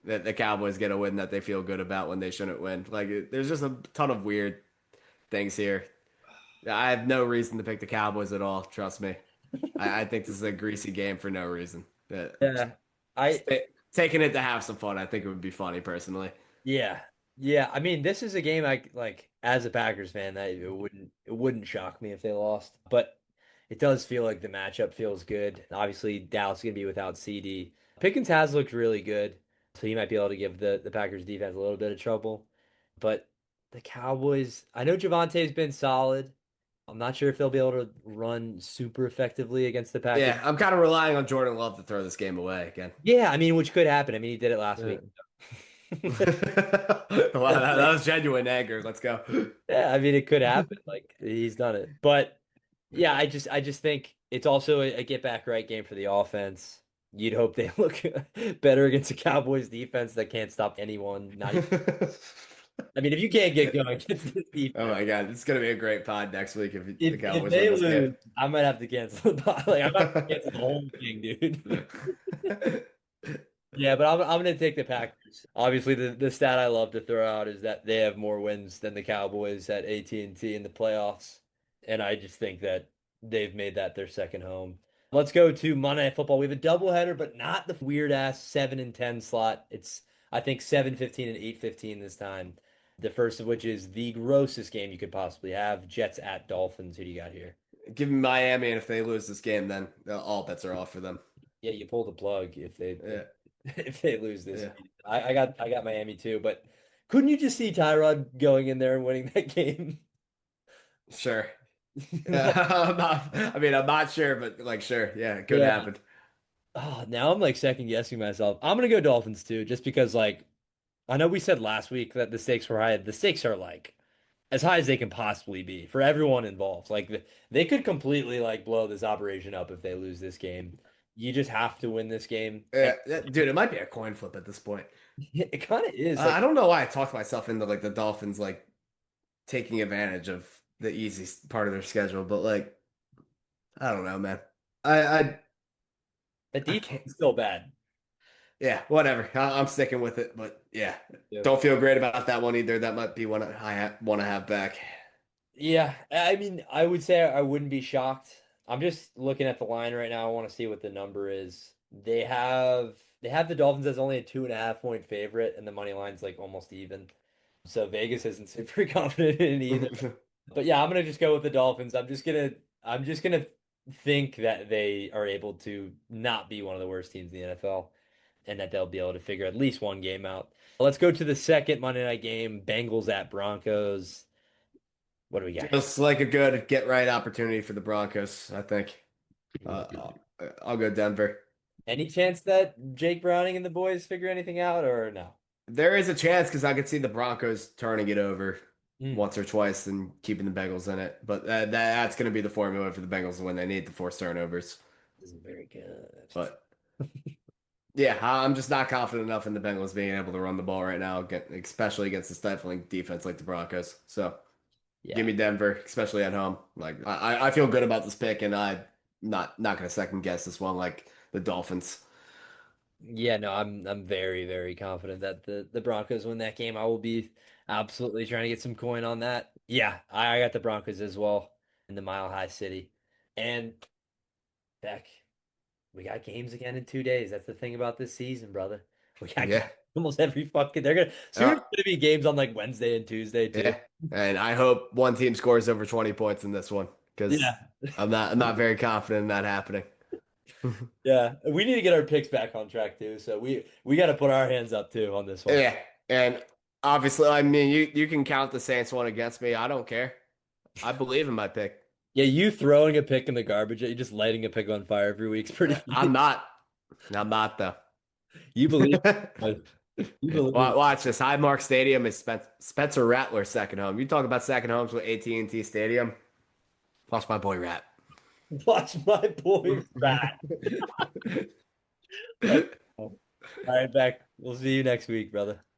the Cowboys get a win that they feel good about when they shouldn't win. Like there's just a ton of weird things here. I have no reason to pick the Cowboys at all. Trust me. I think this is a greasy game for no reason. Yeah. I Taking it to have some fun, I think it would be funny personally. Yeah. Yeah. I mean, this is a game I like as a Packers fan that it wouldn't shock me if they lost. But it does feel like the matchup feels good. Obviously, Dallas is gonna be without CD. Pickens has looked really good, so he might be able to give the Packers defense a little bit of trouble. But the Cowboys, I know Javante's been solid. I'm not sure if they'll be able to run super effectively against the Packers. Yeah, I'm kind of relying on Jordan Love to throw this game away again. Yeah, I mean, which could happen. I mean, he did it last Yeah. week. Wow, that was genuine anger. Let's go. Yeah, I mean it could happen. Like he's done it. But yeah, I just think it's also a get back right game for the offense. You'd hope they look better against the Cowboys defense that can't stop anyone. Not even, I mean, if you can't get going against this Oh defense, my God, it's gonna be a great pod next week if the if Cowboys win they this game. lose, I might have to cancel the pod. Like I might have to cancel the whole thing, dude. Yeah, but I'm gonna take the Packers. Obviously, the stat I love to throw out is that they have more wins than the Cowboys at AT&T in the playoffs, and I just think that they've made that their second home. Let's go to Monday Night Football. We have a doubleheader, but not the weird ass 7 and 10 slot. It's I think 7:15 and 8:15 this time. The first of which is the grossest game you could possibly have. Jets at Dolphins. Who do you got here? Give me Miami, and if they lose this game, then all bets are off for them. Yeah, you pull the plug if they Yeah, if they lose this. yeah, I got Miami too, but couldn't you just see Tyrod going in there and winning that game? sure. Like, I'm not sure, but like, sure, yeah, it could yeah. happen. Oh, now I'm like second guessing myself. I'm gonna go Dolphins too, just because like I know we said last week that the stakes were high. The stakes are like as high as they can possibly be for everyone involved. Like they could completely like blow this operation up if they lose this game. You just have to win this game. And Dude, it might be a coin flip at this point. it kind of is I like don't know why I talked myself into like the Dolphins like taking advantage of the easy part of their schedule, but like I don't know, man. I I the I defense can't. is still bad. Yeah, whatever. I'm sticking with it, but yeah, Yeah. don't feel great about that one either. That might be one want to have back. Yeah, I mean, I would say I wouldn't be shocked. I'm just looking at the line right now. I want to see what the number is. They have the Dolphins as only a 2.5 point favorite, and the money line's like almost even. So Vegas isn't super confident in either. But yeah, I'm gonna just go with the Dolphins. I'm just gonna think that they are able to not be one of the worst teams in the NFL, and that they'll be able to figure at least one game out. Let's go to the second Monday night game, Bengals at Broncos. What do we got here? Just like a good get right opportunity for the Broncos, I think. I'll go Denver. Any chance that Jake Browning and the boys figure anything out or no? There is a chance because I could see the Broncos turning it over Mm, once or twice and keeping the Bengals in it. But that's going to be the formula for the Bengals when they need to force turnovers. this is very good. But yeah, I'm just not confident enough in the Bengals being able to run the ball right now, especially against a stifling defense like the Broncos. So give Yeah. me Denver, especially at home. Like I feel good about this pick, and I'm not going to second guess this one like the Dolphins. Yeah, no, I'm very, very confident that the Broncos win that game. I will be absolutely trying to get some coin on that. Yeah, I got the Broncos as well in the Mile High City. And Beck, we got games again in 2 days. That's the thing about this season, brother. We got games Yeah. almost every fucking they're gonna soon Uh, it's gonna be games on like Wednesday and Tuesday too. Yeah, and I hope one team scores over 20 points in this one because Yeah. I'm not very confident in that happening. Yeah. We need to get our picks back on track too. So we got to put our hands up too on this one. Yeah, and obviously, I mean, you can count the Saints one against me. I don't care. I believe in my pick. Yeah, you throwing a pick in the garbage, you just lighting a pick on fire every week's pretty I'm funny. not. I'm not though. You believe you believe Watch this. Highmark Stadium is Spencer Rattler's second home. You talk about second homes with AT&T Stadium. Plus my boy Rat. watch my boy Rat. All right, Beck. We'll see you next week, brother.